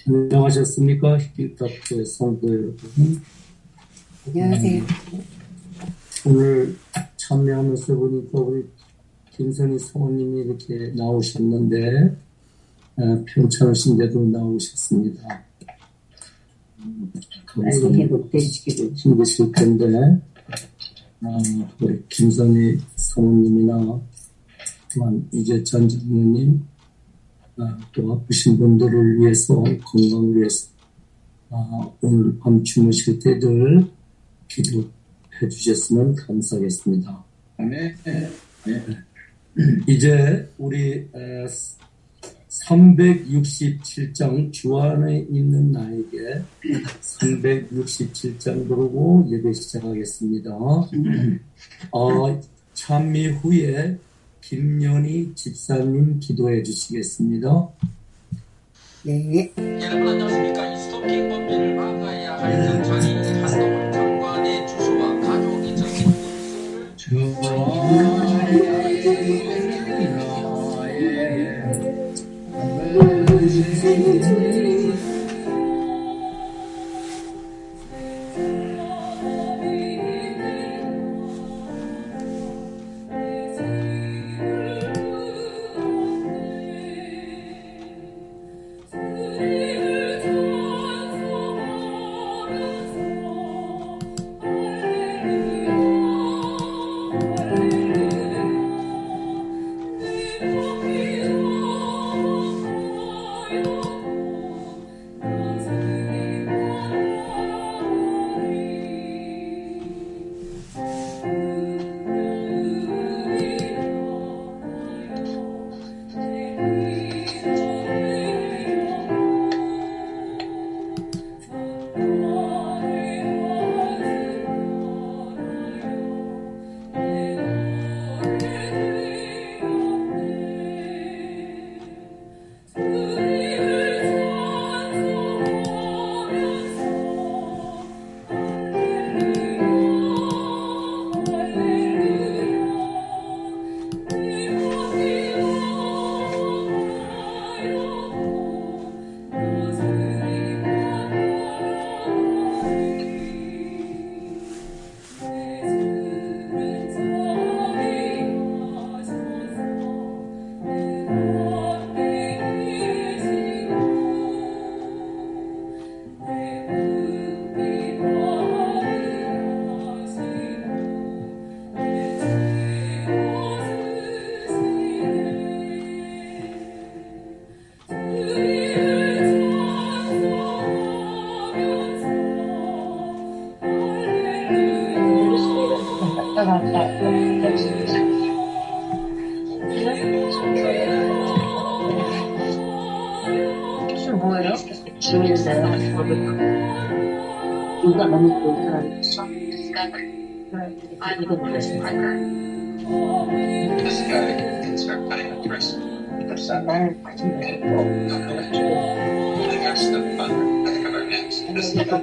안녕하셨습니까? 힐탑교회 성도 여러분. 안녕하세요. 오늘 참여하면서 보니까 우리 김선희 성우님이 이렇게 나오셨는데, 평창신대도 나오셨습니다. 거기서 회복되시기를 힘드실 텐데, 우리 김선희 성우님이나 또한 이재찬 장로님, 또 아프신 분들을 위해서, 건강을 위해서, 오늘 밤 주무실 때들 기도해 주셨으면 감사하겠습니다. 네. 이제 우리 367장 주 안에 있는 나에게 367장 부르고 예배 시작하겠습니다. 찬미 후에 김연희 집사님 기도해 주시겠습니다. 네. 여러분 안녕하십니까. 이 스토킹 범죄를 막아야 할 경찰이 한동훈 장관의 주소와 가족이 적힌 뭐예요? 누가 너무 좋은 사람이 있어? 이거 그랬어. This guy can start cutting the dress. 나는 관심 That's the fun. Let's cover next. This is so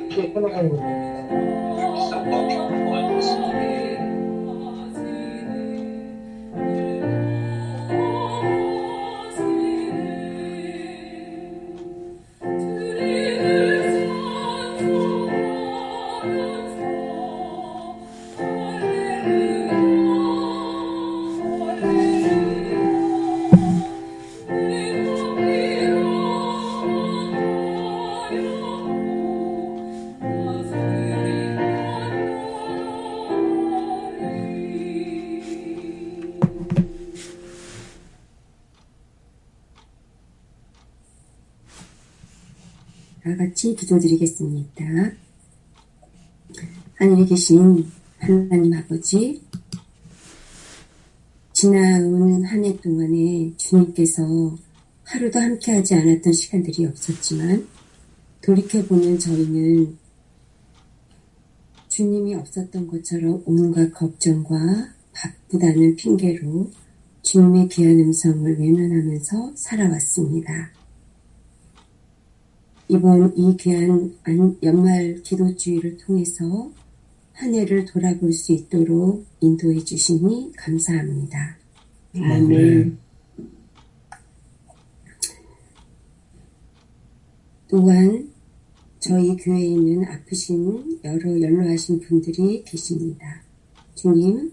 long ones. 다 같이 기도드리겠습니다. 하늘에 계신 하나님 아버지, 지나온 한 해 동안에 주님께서 하루도 함께하지 않았던 시간들이 없었지만 돌이켜보면 저희는 주님이 없었던 것처럼 온갖 걱정과 바쁘다는 핑계로 주님의 귀한 음성을 외면하면서 살아왔습니다. 이번 이 귀한 연말 기도주의를 통해서 한 해를 돌아볼 수 있도록 인도해 주시니 감사합니다. 아멘. 또한 저희 교회에 있는 아프신 여러 연로하신 분들이 계십니다. 주님,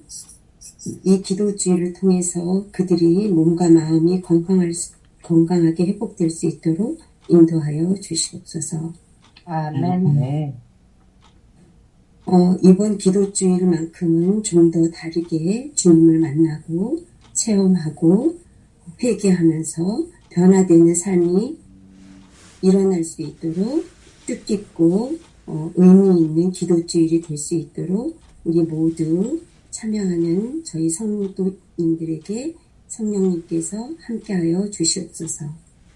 이 기도주의를 통해서 그들이 몸과 마음이 건강하게 회복될 수 있도록 인도하여 주시옵소서. 아멘. 이번 기도주일만큼은 좀 더 다르게 주님을 만나고 체험하고 회개하면서 변화되는 삶이 일어날 수 있도록 뜻깊고 의미 있는 기도주일이 될 수 있도록 우리 모두 참여하는 저희 성도님들에게 성령님께서 함께하여 주시옵소서.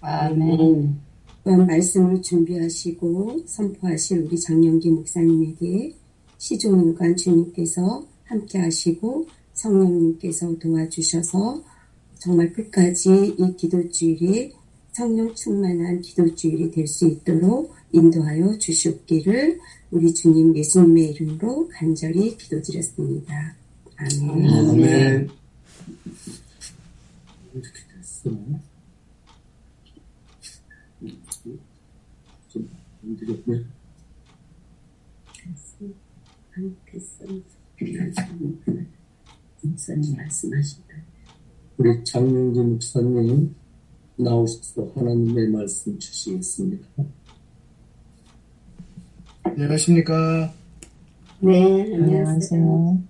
아멘. 또한 말씀을 준비하시고 선포하실 우리 장영기 목사님에게 시종일관 주님께서 함께하시고 성령님께서 도와주셔서 정말 끝까지 이 기도주일이 성령 충만한 기도주일이 될 수 있도록 인도하여 주시옵기를 우리 주님 예수님의 이름으로 간절히 기도드렸습니다. 아멘. 아멘. 이렇게 됐어. 좀 힘들었네. 목사님 말씀하신다. 우리 장영기 목사님 나오셔서 하나님의 말씀 주시겠습니다. 안녕하십니까. 네, 안녕하세요.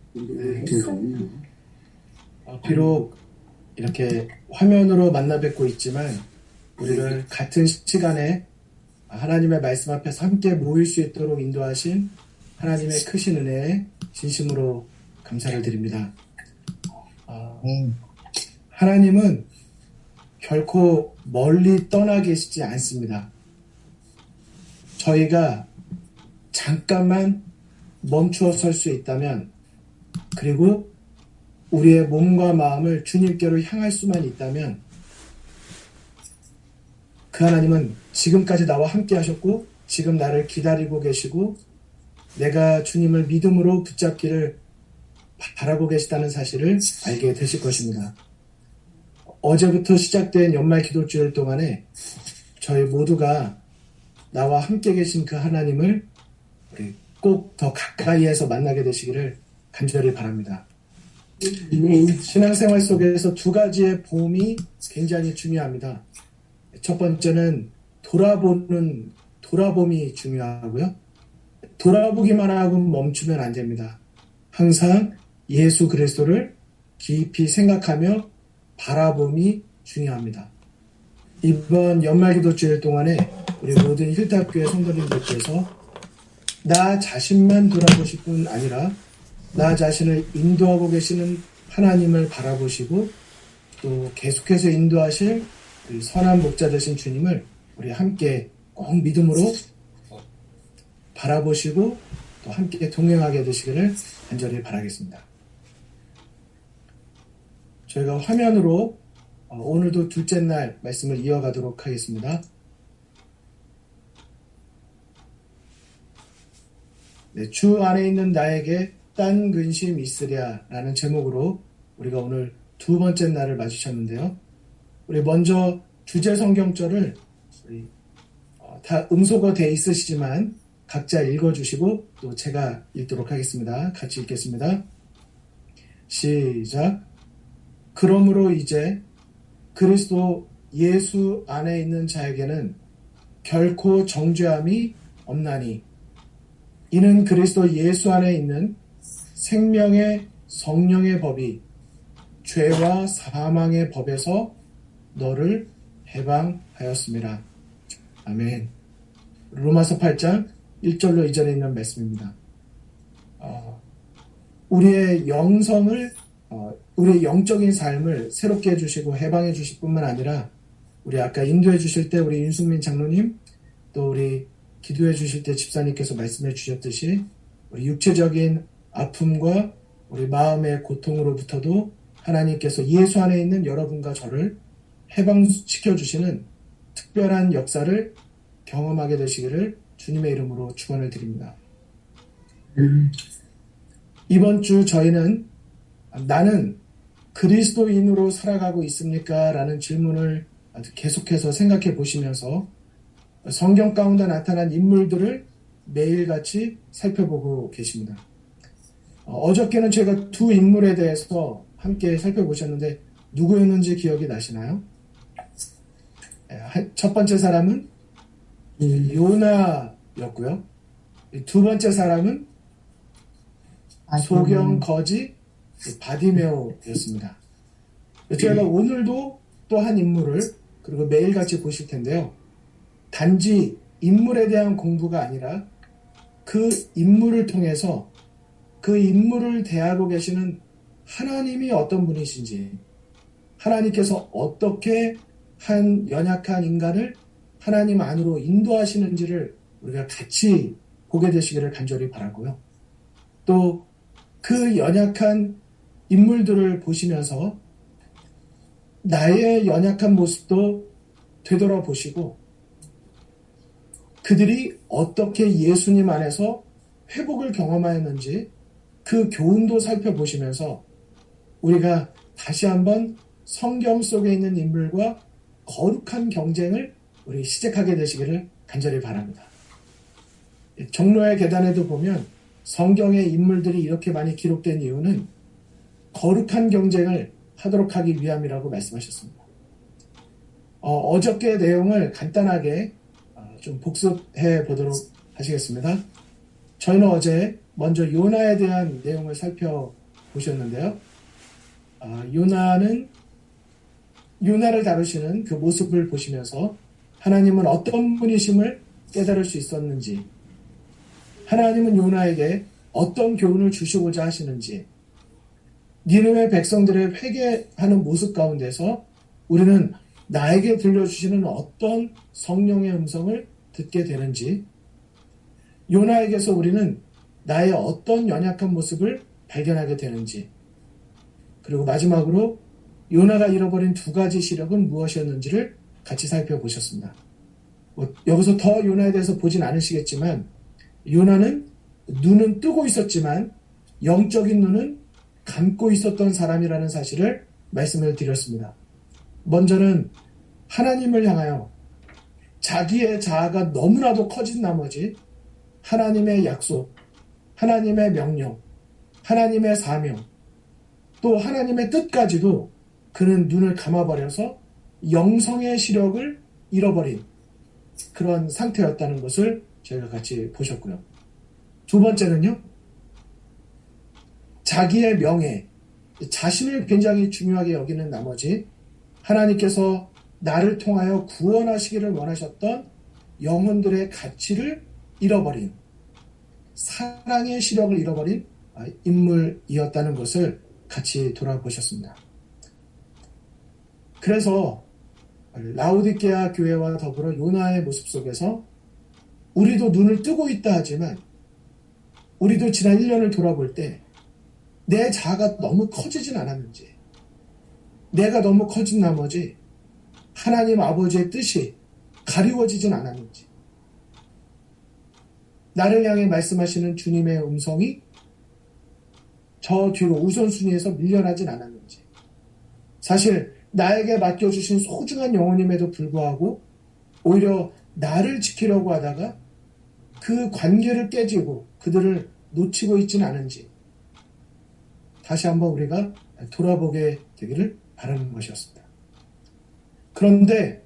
비록 이렇게 화면으로 만나 뵙고 있지만 우리를 같은 시간에 하나님의 말씀 앞에서 함께 모일 수 있도록 인도하신 하나님의 크신 은혜에 진심으로 감사를 드립니다. 하나님은 결코 멀리 떠나 계시지 않습니다. 저희가 잠깐만 멈추어 설 수 있다면, 그리고 우리의 몸과 마음을 주님께로 향할 수만 있다면, 그 하나님은 지금까지 나와 함께 하셨고 지금 나를 기다리고 계시고 내가 주님을 믿음으로 붙잡기를 바라고 계시다는 사실을 알게 되실 것입니다. 어제부터 시작된 연말 기도주일 동안에 저희 모두가 나와 함께 계신 그 하나님을 우리 꼭 더 가까이에서 만나게 되시기를 간절히 바랍니다. 신앙생활 속에서 두 가지의 봄이 굉장히 중요합니다. 첫 번째는 돌아봄이 중요하고요. 돌아보기만 하고 멈추면 안 됩니다. 항상 예수 그리스도를 깊이 생각하며 바라봄이 중요합니다. 이번 연말기도주일 동안에 우리 모든 힐탑교회 성도님들께서 나 자신만 돌아보실 뿐 아니라 나 자신을 인도하고 계시는 하나님을 바라보시고 또 계속해서 인도하실 그 선한 목자 되신 주님을 우리 함께 꼭 믿음으로 바라보시고 또 함께 동행하게 되시기를 간절히 바라겠습니다. 저희가 화면으로 오늘도 둘째 날 말씀을 이어가도록 하겠습니다. 네, 주 안에 있는 나에게 딴 근심 있으랴 라는 제목으로 우리가 오늘 두 번째 날을 맞으셨는데요. 우리 먼저 주제 성경절을 우리 다 음소거 돼 있으시지만 각자 읽어주시고 또 제가 읽도록 하겠습니다. 같이 읽겠습니다. 시작. 그러므로 이제 그리스도 예수 안에 있는 자에게는 결코 정죄함이 없나니 이는 그리스도 예수 안에 있는 생명의 성령의 법이 죄와 사망의 법에서 너를 해방하였습니다. 아멘. 로마서 8장 1절로 2절에 있는 말씀입니다. 우리의 영성을 우리의 영적인 삶을 새롭게 해주시고 해방해 주실 뿐만 아니라 우리 아까 인도해 주실 때 우리 윤승민 장로님 또 우리 기도해 주실 때 집사님께서 말씀해 주셨듯이 우리 육체적인 아픔과 우리 마음의 고통으로부터도 하나님께서 예수 안에 있는 여러분과 저를 해방시켜 주시는 특별한 역사를 경험하게 되시기를 주님의 이름으로 축원을 드립니다. 이번 주 저희는 나는 그리스도인으로 살아가고 있습니까? 라는 질문을 계속해서 생각해 보시면서 성경 가운데 나타난 인물들을 매일같이 살펴보고 계십니다. 어저께는 제가 두 인물에 대해서 함께 살펴보셨는데 누구였는지 기억이 나시나요? 첫 번째 사람은 요나였고요. 두 번째 사람은 소경 거지 바디메오였습니다. 저희가 오늘도 또 한 인물을 그리고 매일같이 보실 텐데요. 단지 인물에 대한 공부가 아니라 그 인물을 통해서 그 인물을 대하고 계시는 하나님이 어떤 분이신지, 하나님께서 어떻게 한 연약한 인간을 하나님 안으로 인도하시는지를 우리가 같이 보게 되시기를 간절히 바라고요. 또 그 연약한 인물들을 보시면서 나의 연약한 모습도 되돌아보시고 그들이 어떻게 예수님 안에서 회복을 경험하였는지 그 교훈도 살펴보시면서 우리가 다시 한번 성경 속에 있는 인물과 거룩한 경쟁을 우리 시작하게 되시기를 간절히 바랍니다. 종로의 계단에도 보면 성경의 인물들이 이렇게 많이 기록된 이유는 거룩한 경쟁을 하도록 하기 위함이라고 말씀하셨습니다. 어저께의 내용을 간단하게 좀 복습해 보도록 하시겠습니다. 저희는 어제 먼저 요나에 대한 내용을 살펴보셨는데요. 요나를 다루시는 그 모습을 보시면서 하나님은 어떤 분이심을 깨달을 수 있었는지, 하나님은 요나에게 어떤 교훈을 주시고자 하시는지, 니느웨 백성들의 회개하는 모습 가운데서 우리는 나에게 들려주시는 어떤 성령의 음성을 듣게 되는지, 요나에게서 우리는 나의 어떤 연약한 모습을 발견하게 되는지, 그리고 마지막으로 요나가 잃어버린 두 가지 시력은 무엇이었는지를 같이 살펴보셨습니다. 여기서 더 요나에 대해서 보진 않으시겠지만 요나는 눈은 뜨고 있었지만 영적인 눈은 감고 있었던 사람이라는 사실을 말씀을 드렸습니다. 먼저는 하나님을 향하여 자기의 자아가 너무나도 커진 나머지 하나님의 약속, 하나님의 명령, 하나님의 사명, 또 하나님의 뜻까지도 그는 눈을 감아버려서 영성의 시력을 잃어버린 그런 상태였다는 것을 저희가 같이 보셨고요. 두 번째는요, 자기의 명예, 자신을 굉장히 중요하게 여기는 나머지 하나님께서 나를 통하여 구원하시기를 원하셨던 영혼들의 가치를 잃어버린, 사랑의 시력을 잃어버린 인물이었다는 것을 같이 돌아보셨습니다. 그래서 라오디게아 교회와 더불어 요나의 모습 속에서 우리도 눈을 뜨고 있다 하지만 우리도 지난 1년을 돌아볼 때 내 자아가 너무 커지진 않았는지, 내가 너무 커진 나머지 하나님 아버지의 뜻이 가리워지진 않았는지, 나를 향해 말씀하시는 주님의 음성이 저 뒤로 우선순위에서 밀려나진 않았는지, 사실 나에게 맡겨주신 소중한 영혼임에도 불구하고 오히려 나를 지키려고 하다가 그 관계를 깨지고 그들을 놓치고 있지는 않은지 다시 한번 우리가 돌아보게 되기를 바라는 것이었습니다. 그런데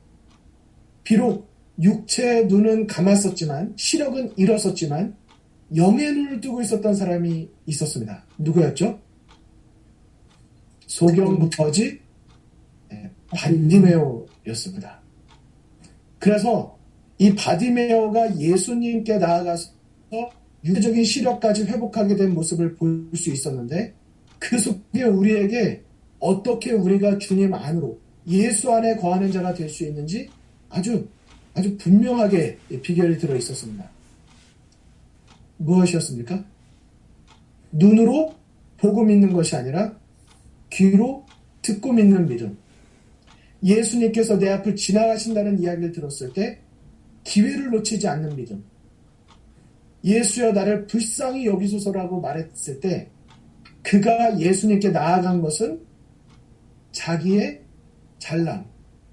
비록 육체의 눈은 감았었지만, 시력은 잃었었지만 영의 눈을 뜨고 있었던 사람이 있었습니다. 누구였죠? 소경 거지 바디메오였습니다. 그래서 이 바디메오가 예수님께 나아가서 육체적인 시력까지 회복하게 된 모습을 볼 수 있었는데, 그 속에 우리에게 어떻게 우리가 주님 안으로 예수 안에 거하는 자가 될 수 있는지 아주 분명하게 비결이 들어 있었습니다. 무엇이었습니까? 눈으로 보고 믿는 것이 아니라 귀로 듣고 믿는 믿음. 예수님께서 내 앞을 지나가신다는 이야기를 들었을 때 기회를 놓치지 않는 믿음. 예수여 나를 불쌍히 여기소서라고 말했을 때 그가 예수님께 나아간 것은 자기의 잘남,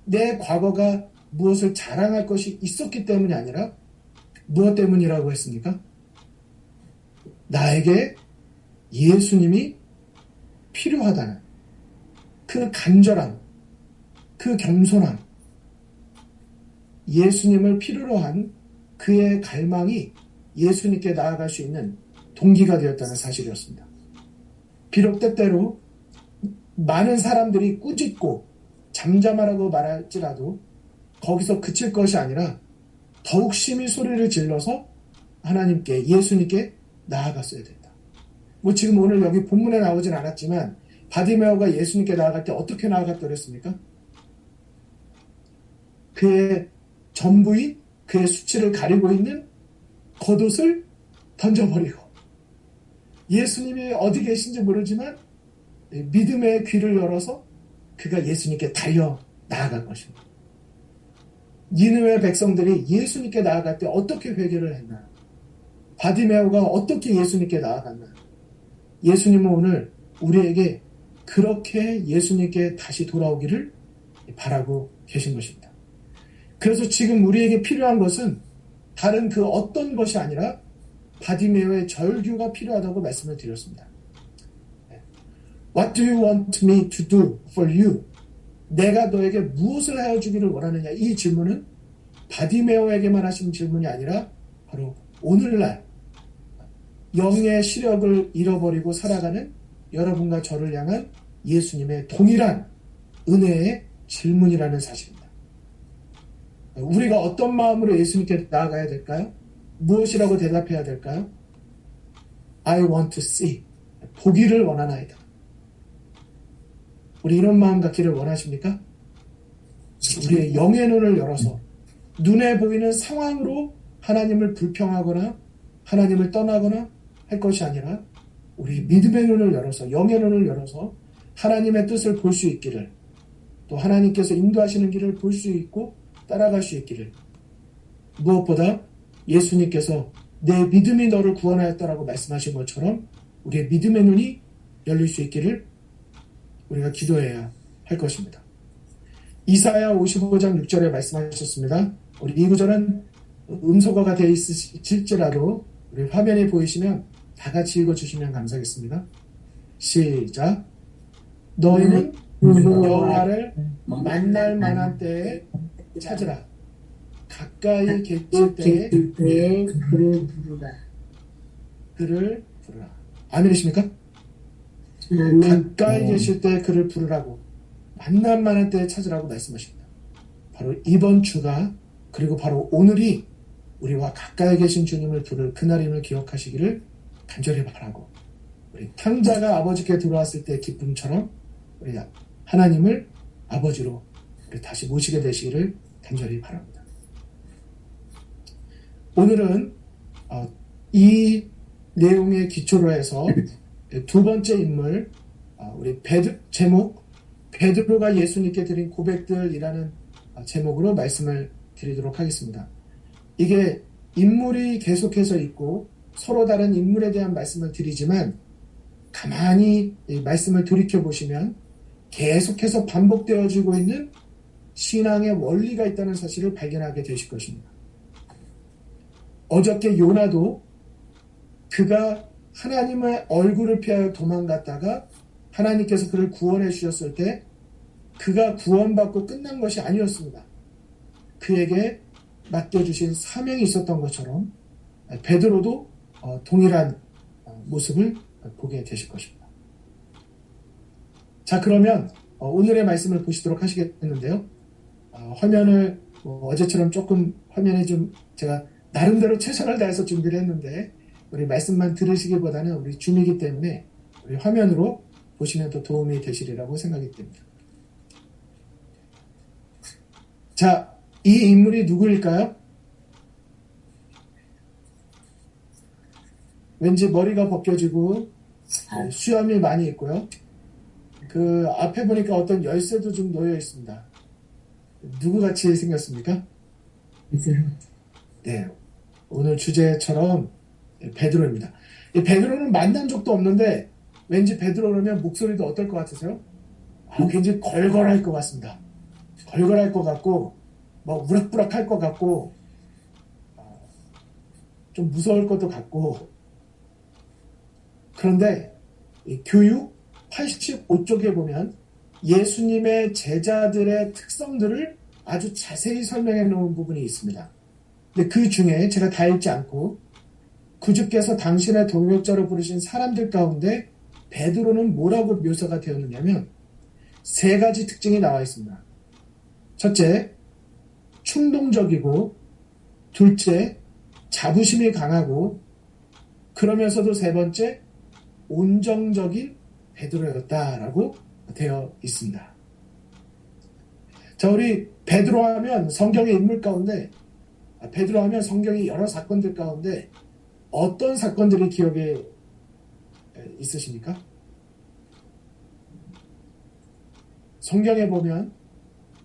내 과거가 무엇을 자랑할 것이 있었기 때문이 아니라 무엇 때문이라고 했습니까? 나에게 예수님이 필요하다는 그 간절함, 그 겸손함, 예수님을 필요로 한 그의 갈망이 예수님께 나아갈 수 있는 동기가 되었다는 사실이었습니다. 비록 때때로 많은 사람들이 꾸짖고 잠잠하라고 말할지라도 거기서 그칠 것이 아니라 더욱 심히 소리를 질러서 하나님께, 예수님께 나아갔어야 된다. 뭐 지금 오늘 여기 본문에 나오진 않았지만 바디메오가 예수님께 나아갈 때 어떻게 나아갔다고 했습니까? 그의 전부인 그의 수치를 가리고 있는 겉옷을 던져버리고 예수님이 어디 계신지 모르지만 믿음의 귀를 열어서 그가 예수님께 달려 나아갈 것입니다. 니느웨 백성들이 예수님께 나아갈 때 어떻게 회개를 했나? 바디메오가 어떻게 예수님께 나아갔나? 예수님은 오늘 우리에게 그렇게 예수님께 다시 돌아오기를 바라고 계신 것입니다. 그래서 지금 우리에게 필요한 것은 다른 그 어떤 것이 아니라 바디메오의 절규가 필요하다고 말씀을 드렸습니다. What do you want me to do for you? 내가 너에게 무엇을 하여 주기를 원하느냐? 이 질문은 바디메오에게만 하신 질문이 아니라 바로 오늘날 영의 시력을 잃어버리고 살아가는 여러분과 저를 향한 예수님의 동일한 은혜의 질문이라는 사실입니다. 우리가 어떤 마음으로 예수님께 나아가야 될까요? 무엇이라고 대답해야 될까요? I want to see. 보기를 원하나이다. 우리 이런 마음 갖기를 원하십니까? 우리의 영의 눈을 열어서 눈에 보이는 상황으로 하나님을 불평하거나 하나님을 떠나거나 할 것이 아니라 우리 믿음의 눈을 열어서, 영의 눈을 열어서 하나님의 뜻을 볼 수 있기를, 또 하나님께서 인도하시는 길을 볼 수 있고 따라갈 수 있기를, 무엇보다 예수님께서 내 믿음이 너를 구원하였다라고 말씀하신 것처럼 우리의 믿음의 눈이 열릴 수 있기를 우리가 기도해야 할 것입니다. 이사야 55장 6절에 말씀하셨습니다. 우리 이 구절은 음소거가 되어 있을지라도 우리 화면에 보이시면 다 같이 읽어주시면 감사하겠습니다. 시작. 너희는 여호와를 만날 만한 때에 찾으라. 가까이 계실 때에 그를 부르라. 그를 부르라. 아멘이십니까? 가까이 계실 때 그를 부르라고, 만날 만한 때에 찾으라고 말씀하십니다. 바로 이번 주가, 그리고 바로 오늘이 우리와 가까이 계신 주님을 부를 그날임을 기억하시기를 간절히 바라고, 우리 탕자가 아버지께 들어왔을 때 기쁨처럼 우리 하나님을 아버지로 우리 다시 모시게 되시기를 간절히 바랍니다. 오늘은 이 내용의 기초로 해서 두 번째 인물, 우리 제목 베드로가 예수님께 드린 고백들이라는 제목으로 말씀을 드리도록 하겠습니다. 이게 인물이 계속해서 있고 서로 다른 인물에 대한 말씀을 드리지만 가만히 이 말씀을 돌이켜보시면 계속해서 반복되어지고 있는 신앙의 원리가 있다는 사실을 발견하게 되실 것입니다. 어저께 요나도 그가 하나님의 얼굴을 피하여 도망갔다가 하나님께서 그를 구원해 주셨을 때 그가 구원받고 끝난 것이 아니었습니다. 그에게 맡겨주신 사명이 있었던 것처럼 베드로도 동일한 모습을 보게 되실 것입니다. 자, 그러면 오늘의 말씀을 보시도록 하시겠는데요. 화면을 어제처럼 조금 화면에 좀 제가 나름대로 최선을 다해서 준비를 했는데 우리 말씀만 들으시기보다는 우리 줌이기 때문에 우리 화면으로 보시면 더 도움이 되시리라고 생각이 됩니다. 자, 이 인물이 누구일까요? 왠지 머리가 벗겨지고 수염이 많이 있고요. 그 앞에 보니까 어떤 열쇠도 좀 놓여 있습니다. 누구같이 생겼습니까? 네, 오늘 주제처럼 베드로입니다. 이 베드로는 만난 적도 없는데 왠지 베드로 그러면 목소리도 어떨 것 같으세요? 굉장히 걸걸할 것 같습니다. 걸걸할 것 같고 뭐 우락부락할 것 같고 좀 무서울 것도 같고, 그런데 이 교육 85쪽에 보면 예수님의 제자들의 특성들을 아주 자세히 설명해 놓은 부분이 있습니다. 근데 그 중에 제가 다 읽지 않고 구주께서 당신의 동역자로 부르신 사람들 가운데 베드로는 뭐라고 묘사가 되었느냐면 세 가지 특징이 나와 있습니다. 첫째, 충동적이고, 둘째, 자부심이 강하고, 그러면서도 세 번째, 온정적인 베드로였다라고 되어 있습니다. 자, 우리 베드로 하면 성경의 인물 가운데, 베드로 하면 성경의 여러 사건들 가운데 어떤 사건들이 기억에 있으십니까? 성경에 보면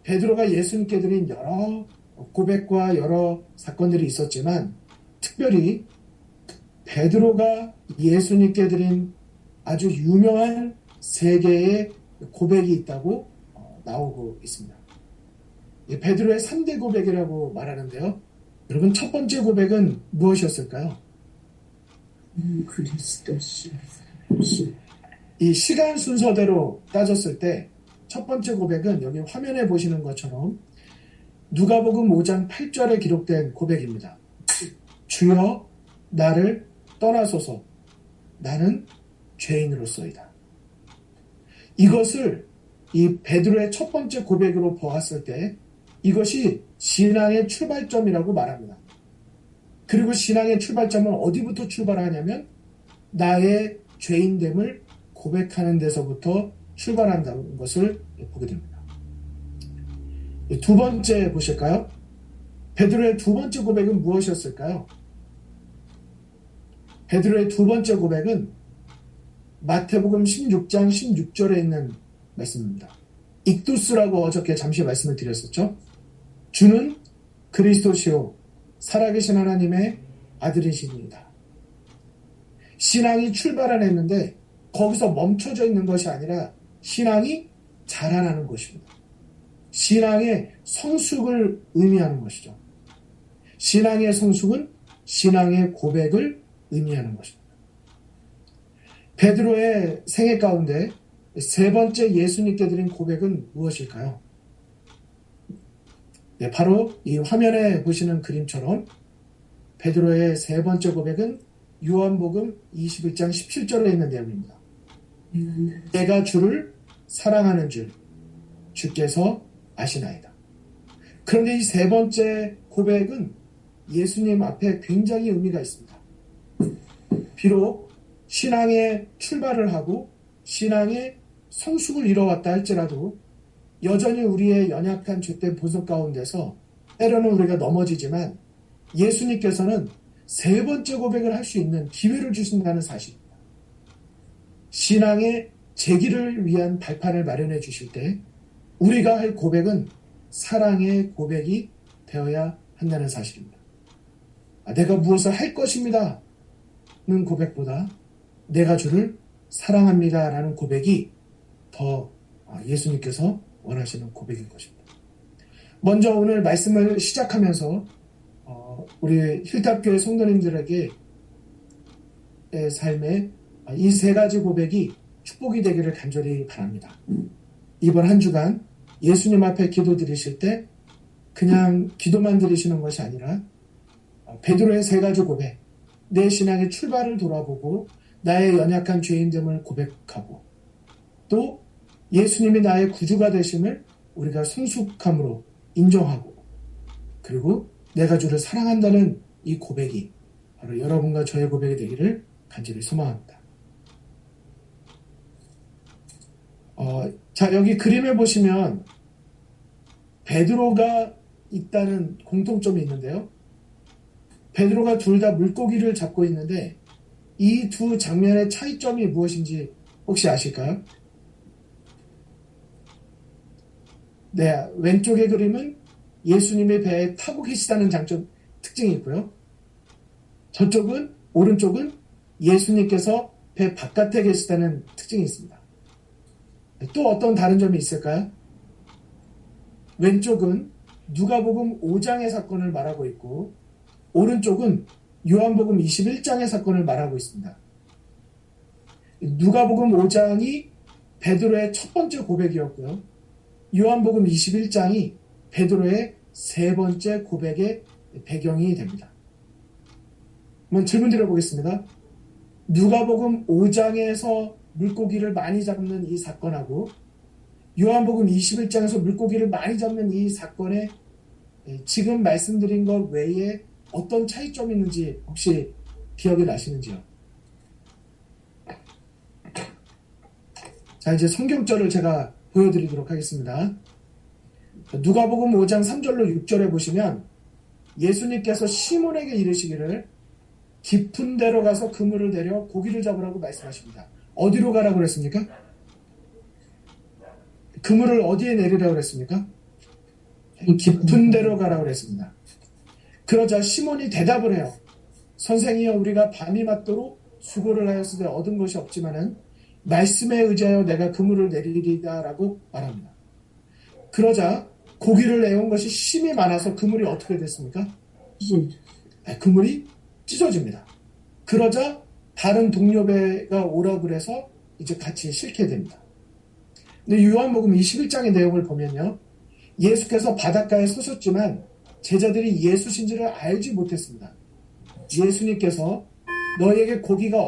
베드로가 예수님께 드린 여러 고백과 여러 사건들이 있었지만, 특별히 베드로가 예수님께 드린 아주 유명한 세 개의 고백이 있다고 나오고 있습니다. 베드로의 3대 고백이라고 말하는데요. 여러분, 첫 번째 고백은 무엇이었을까요? 그리스도시. 이 시간 순서대로 따졌을 때 첫 번째 고백은 여기 화면에 보시는 것처럼 누가복음 5장 8절에 기록된 고백입니다. 주여 나를 떠나소서, 나는 죄인으로소이다. 이것을 이 베드로의 첫 번째 고백으로 보았을 때 이것이 신앙의 출발점이라고 말합니다. 그리고 신앙의 출발점은 어디부터 출발하냐면 나의 죄인됨을 고백하는 데서부터 출발한다는 것을 보게 됩니다. 두 번째 보실까요? 베드로의 두 번째 고백은 무엇이었을까요? 베드로의 두 번째 고백은 마태복음 16장 16절에 있는 말씀입니다. 익두스라고 어저께 잠시 말씀을 드렸었죠. 주는 그리스도시요 살아계신 하나님의 아들이시니이다. 신앙이 출발을 했는데 거기서 멈춰져 있는 것이 아니라 신앙이 자라나는 것입니다. 신앙의 성숙을 의미하는 것이죠. 신앙의 성숙은 신앙의 고백을 의미하는 것입니다. 베드로의 생애 가운데 세 번째 예수님께 드린 고백은 무엇일까요? 네, 바로 이 화면에 보시는 그림처럼 베드로의 세 번째 고백은 요한복음 21장 17절에 있는 내용입니다. 내가 주를 사랑하는 줄 주께서 아시나이다. 그런데 이 세 번째 고백은 예수님 앞에 굉장히 의미가 있습니다. 비록 신앙의 출발을 하고 신앙의 성숙을 이뤄왔다 할지라도 여전히 우리의 연약한 죄된 본성 가운데서 때로는 우리가 넘어지지만 예수님께서는 세 번째 고백을 할 수 있는 기회를 주신다는 사실입니다. 신앙의 재기를 위한 발판을 마련해 주실 때 우리가 할 고백은 사랑의 고백이 되어야 한다는 사실입니다. 내가 무엇을 할 것입니다 는 고백보다 내가 주를 사랑합니다 라는 고백이 더 예수님께서 원하시는 고백인 것입니다. 먼저 오늘 말씀을 시작하면서 우리 힐탑교회 성도님들에게 삶에 이 세 가지 고백이 축복이 되기를 간절히 바랍니다. 이번 한 주간 예수님 앞에 기도 드리실 때 그냥 기도만 드리시는 것이 아니라 베드로의 세 가지 고백, 내 신앙의 출발을 돌아보고 나의 연약한 죄인됨을 고백하고 또 예수님이 나의 구주가 되심을 우리가 성숙함으로 인정하고 그리고 내가 주를 사랑한다는 이 고백이 바로 여러분과 저의 고백이 되기를 간절히 소망합니다. 자, 여기 그림에 보시면 베드로가 있다는 공통점이 있는데요. 베드로가 둘 다 물고기를 잡고 있는데 이 두 장면의 차이점이 무엇인지 혹시 아실까요? 네, 왼쪽의 그림은 예수님의 배에 타고 계시다는 특징이 있고요. 저쪽은, 오른쪽은 예수님께서 배 바깥에 계시다는 특징이 있습니다. 또 어떤 다른 점이 있을까요? 왼쪽은 누가복음 5장의 사건을 말하고 있고 오른쪽은 요한복음 21장의 사건을 말하고 있습니다. 누가복음 5장이 베드로의 첫 번째 고백이었고요. 요한복음 21장이 베드로의 세 번째 고백의 배경이 됩니다. 한번 질문 드려보겠습니다. 누가복음 5장에서 물고기를 많이 잡는 이 사건하고 요한복음 21장에서 물고기를 많이 잡는 이 사건에 지금 말씀드린 것 외에 어떤 차이점이 있는지 혹시 기억이 나시는지요? 자, 이제 성경절을 제가 보여드리도록 하겠습니다. 누가복음 5장 3절로 6절에 보시면 예수님께서 시몬에게 이르시기를 깊은 데로 가서 그물을 내려 고기를 잡으라고 말씀하십니다. 어디로 가라고 그랬습니까? 그물을 어디에 내리라고 그랬습니까? 깊은 데로 가라고 그랬습니다. 그러자 시몬이 대답을 해요. 선생이여, 우리가 밤이 맞도록 수고를 하였으되 얻은 것이 없지만은 말씀에 의지하여 내가 그물을 내리리다 라고 말합니다. 그러자 고기를 내온 것이 심이 많아서 그물이 어떻게 됐습니까? 그물이 찢어집니다. 그러자 다른 동료 배가 오라 그래서 이제 같이 싣게 됩니다. 근데 요한복음 21장의 내용을 보면요. 예수께서 바닷가에 서셨지만 제자들이 예수신지를 알지 못했습니다. 예수님께서 너희에게 고기가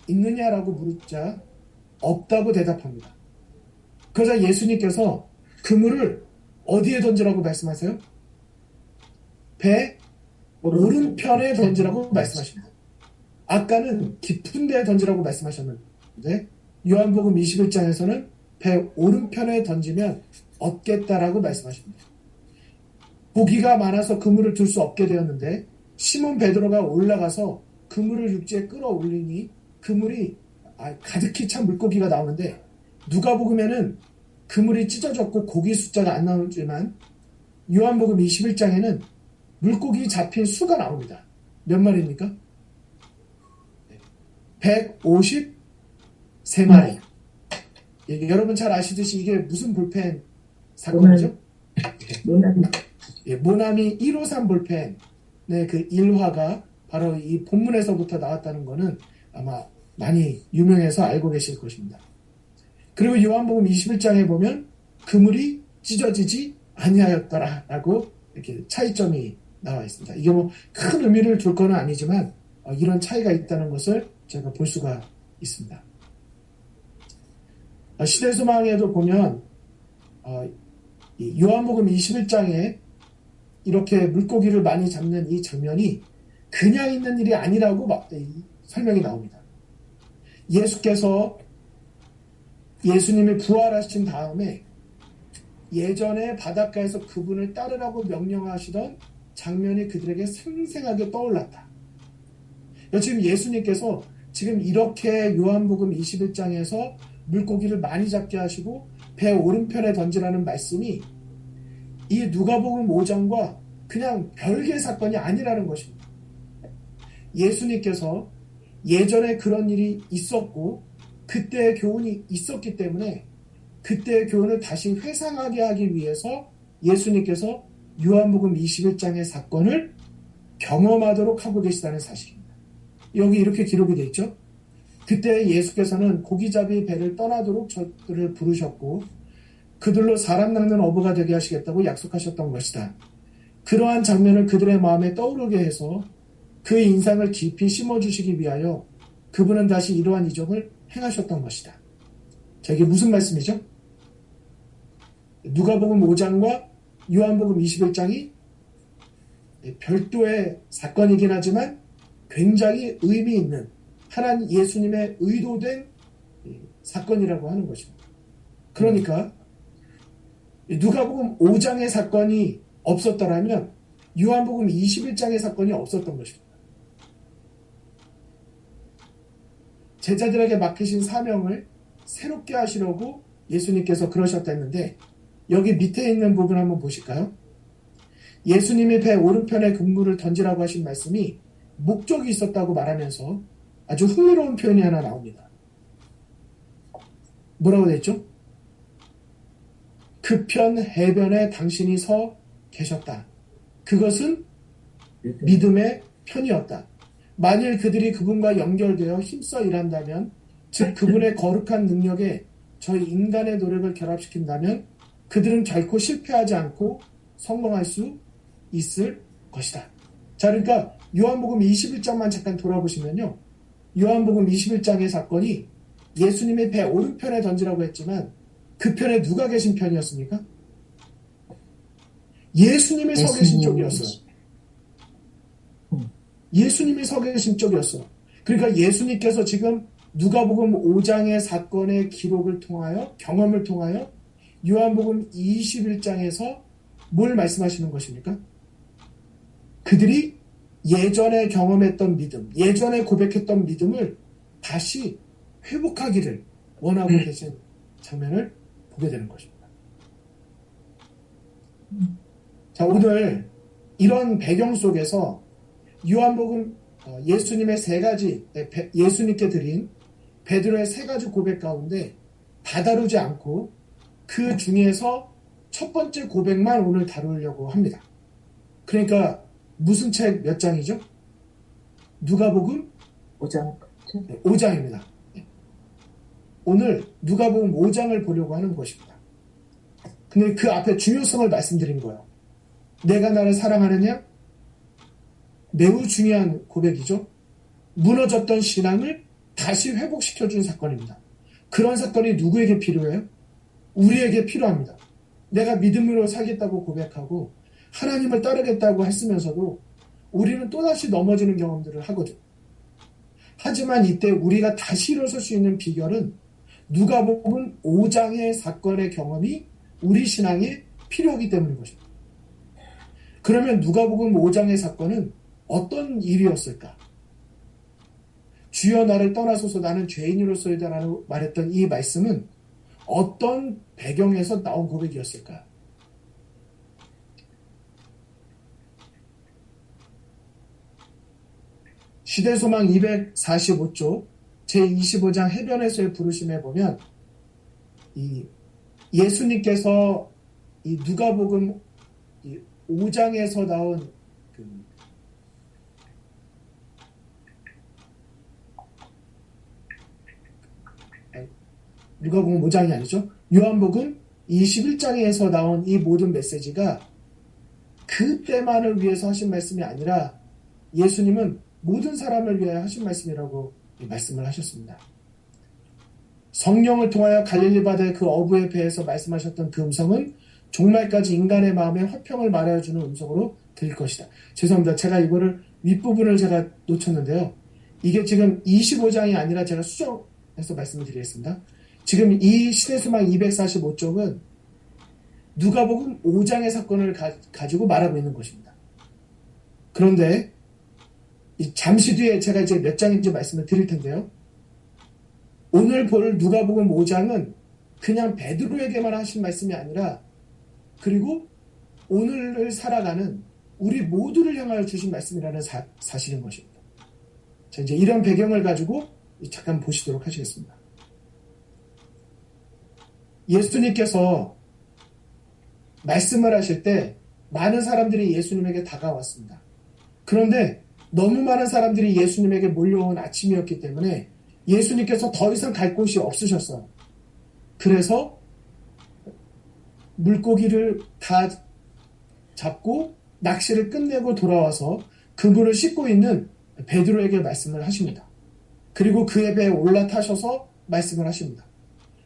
있느냐라고 물었자 없다고 대답합니다. 그러자 예수님께서 그물을 어디에 던지라고 말씀하세요? 배 오른편에 던지라고 말씀하십니다. 아까는 깊은 데에 던지라고 말씀하셨는데 요한복음 21장에서는 배 오른편에 던지면 얻겠다라고 말씀하십니다. 고기가 많아서 그물을 들 수 없게 되었는데 시몬 베드로가 올라가서 그물을 육지에 끌어올리니 그물이 가득히 찬 물고기가 나오는데 누가복음에는 그물이 찢어졌고 고기 숫자가 안 나오지만 요한복음 21장에는 물고기 잡힌 수가 나옵니다. 몇 마리입니까? 153마리. 여러분 잘 아시듯이 이게 무슨 볼펜 사건이죠? 모나미 153 볼펜 그 일화가 바로 이 본문에서부터 나왔다는 것은 아마 많이 유명해서 알고 계실 것입니다. 그리고 요한복음 21장에 보면 그물이 찢어지지 아니하였더라라고 이렇게 차이점이 나와 있습니다. 이게 뭐 큰 의미를 둘 건 아니지만 이런 차이가 있다는 것을 제가 볼 수가 있습니다. 시대소망에도 보면 요한복음 21장에 이렇게 물고기를 많이 잡는 이 장면이 그냥 있는 일이 아니라고 설명이 나옵니다. 예수님이 부활하신 다음에 예전에 바닷가에서 그분을 따르라고 명령하시던 장면이 그들에게 생생하게 떠올랐다. 지금 예수님께서 지금 이렇게 요한복음 21장에서 물고기를 많이 잡게 하시고 배 오른편에 던지라는 말씀이 이 누가복음 5장과 그냥 별개의 사건이 아니라는 것입니다. 예수님께서 예전에 그런 일이 있었고 그때의 교훈이 있었기 때문에 그때의 교훈을 다시 회상하게 하기 위해서 예수님께서 요한복음 21장의 사건을 경험하도록 하고 계시다는 사실입니다. 여기 이렇게 기록이 되어 있죠. 그때 예수께서는 고기잡이 배를 떠나도록 저들을 부르셨고 그들로 사람 낚는 어부가 되게 하시겠다고 약속하셨던 것이다. 그러한 장면을 그들의 마음에 떠오르게 해서 그 인상을 깊이 심어주시기 위하여 그분은 다시 이러한 이적을 행하셨던 것이다. 자, 이게 무슨 말씀이죠? 누가복음 5장과 요한복음 21장이 별도의 사건이긴 하지만 굉장히 의미 있는 하나님 예수님의 의도된 사건이라고 하는 것입니다. 그러니까 누가복음 5장의 사건이 없었더라면 요한복음 21장의 사건이 없었던 것입니다. 제자들에게 맡기신 사명을 새롭게 하시려고 예수님께서 그러셨다는데 여기 밑에 있는 부분 한번 보실까요? 예수님이 배 오른편에 그물을 던지라고 하신 말씀이 목적이 있었다고 말하면서 아주 흥미로운 표현이 하나 나옵니다. 뭐라고 됐죠? 그 편 해변에 당신이 서 계셨다. 그것은 믿음의 편이었다. 만일 그들이 그분과 연결되어 힘써 일한다면, 즉 그분의 거룩한 능력에 저희 인간의 노력을 결합시킨다면 그들은 결코 실패하지 않고 성공할 수 있을 것이다. 자, 그러니까 요한복음 21장만 잠깐 돌아보시면요. 요한복음 21장의 사건이 예수님의 배 오른편에 던지라고 했지만 그 편에 누가 계신 편이었습니까? 예수님이 서 계신 쪽이었어요. 예수님이 서 계신 쪽이었어요. 그러니까 예수님께서 지금 누가복음 5장의 사건의 기록을 통하여, 경험을 통하여 요한복음 21장에서 뭘 말씀하시는 것입니까? 그들이 예전에 경험했던 믿음, 예전에 고백했던 믿음을 다시 회복하기를 원하고 계신 장면을 보게 되는 것입니다. 자, 오늘 이런 배경 속에서 요한복음 예수님의 세 가지, 예수님께 드린 베드로의 세 가지 고백 가운데 다다루지 않고 그 중에서 첫 번째 고백만 오늘 다루려고 합니다. 그러니까 무슨 책 몇 장이죠? 누가복음 5장. 5장입니다. 오늘 누가복음 5장을 보려고 하는 것입니다. 근데 그 앞에 중요성을 말씀드린 거예요. 내가 나를 사랑하느냐? 매우 중요한 고백이죠. 무너졌던 신앙을 다시 회복시켜준 사건입니다. 그런 사건이 누구에게 필요해요? 우리에게 필요합니다. 내가 믿음으로 살겠다고 고백하고 하나님을 따르겠다고 했으면서도 우리는 또다시 넘어지는 경험들을 하거든. 하지만 이때 우리가 다시 일어설 수 있는 비결은 누가복음 5장의 사건의 경험이 우리 신앙에 필요하기 때문인 것입니다. 그러면 누가복음 5장의 사건은 어떤 일이었을까? 주여 나를 떠나소서 나는 죄인으로서이다 라고 말했던 이 말씀은 어떤 배경에서 나온 고백이었을까? 시대소망 245쪽 제25장 해변에서의 부르심에 보면 이 예수님께서 이 누가복음 5장에서 나온 누가복음 5장이 아니죠. 요한복음 21장에서 나온 이 모든 메시지가 그때만을 위해서 하신 말씀이 아니라 예수님은 모든 사람을 위하여 하신 말씀이라고 말씀을 하셨습니다. 성령을 통하여 갈릴리 바다의 그 어부의 배에서 말씀하셨던 그 음성은 종말까지 인간의 마음에 화평을 말하여주는 음성으로 들릴 것이다. 죄송합니다. 제가 이거를 윗부분을 제가 놓쳤는데요. 이게 지금 25장이 아니라 제가 수정해서 말씀을 드리겠습니다. 지금 이 시대소망 245쪽은 누가복음 5장의 사건을 가지고 말하고 있는 것입니다. 그런데 잠시 뒤에 제가 이제 몇 장인지 말씀을 드릴 텐데요. 오늘 볼 누가복음 5장은 그냥 베드로에게만 하신 말씀이 아니라 그리고 오늘을 살아가는 우리 모두를 향하여 주신 말씀이라는 사실인 것입니다. 자, 이제 이런 배경을 가지고 잠깐 보시도록 하시겠습니다. 예수님께서 말씀을 하실 때 많은 사람들이 예수님에게 다가왔습니다. 그런데 너무 많은 사람들이 예수님에게 몰려온 아침이었기 때문에 예수님께서 더 이상 갈 곳이 없으셨어요. 그래서 물고기를 다 잡고 낚시를 끝내고 돌아와서 그물을 씻고 있는 베드로에게 말씀을 하십니다. 그리고 그의 배에 올라타셔서 말씀을 하십니다.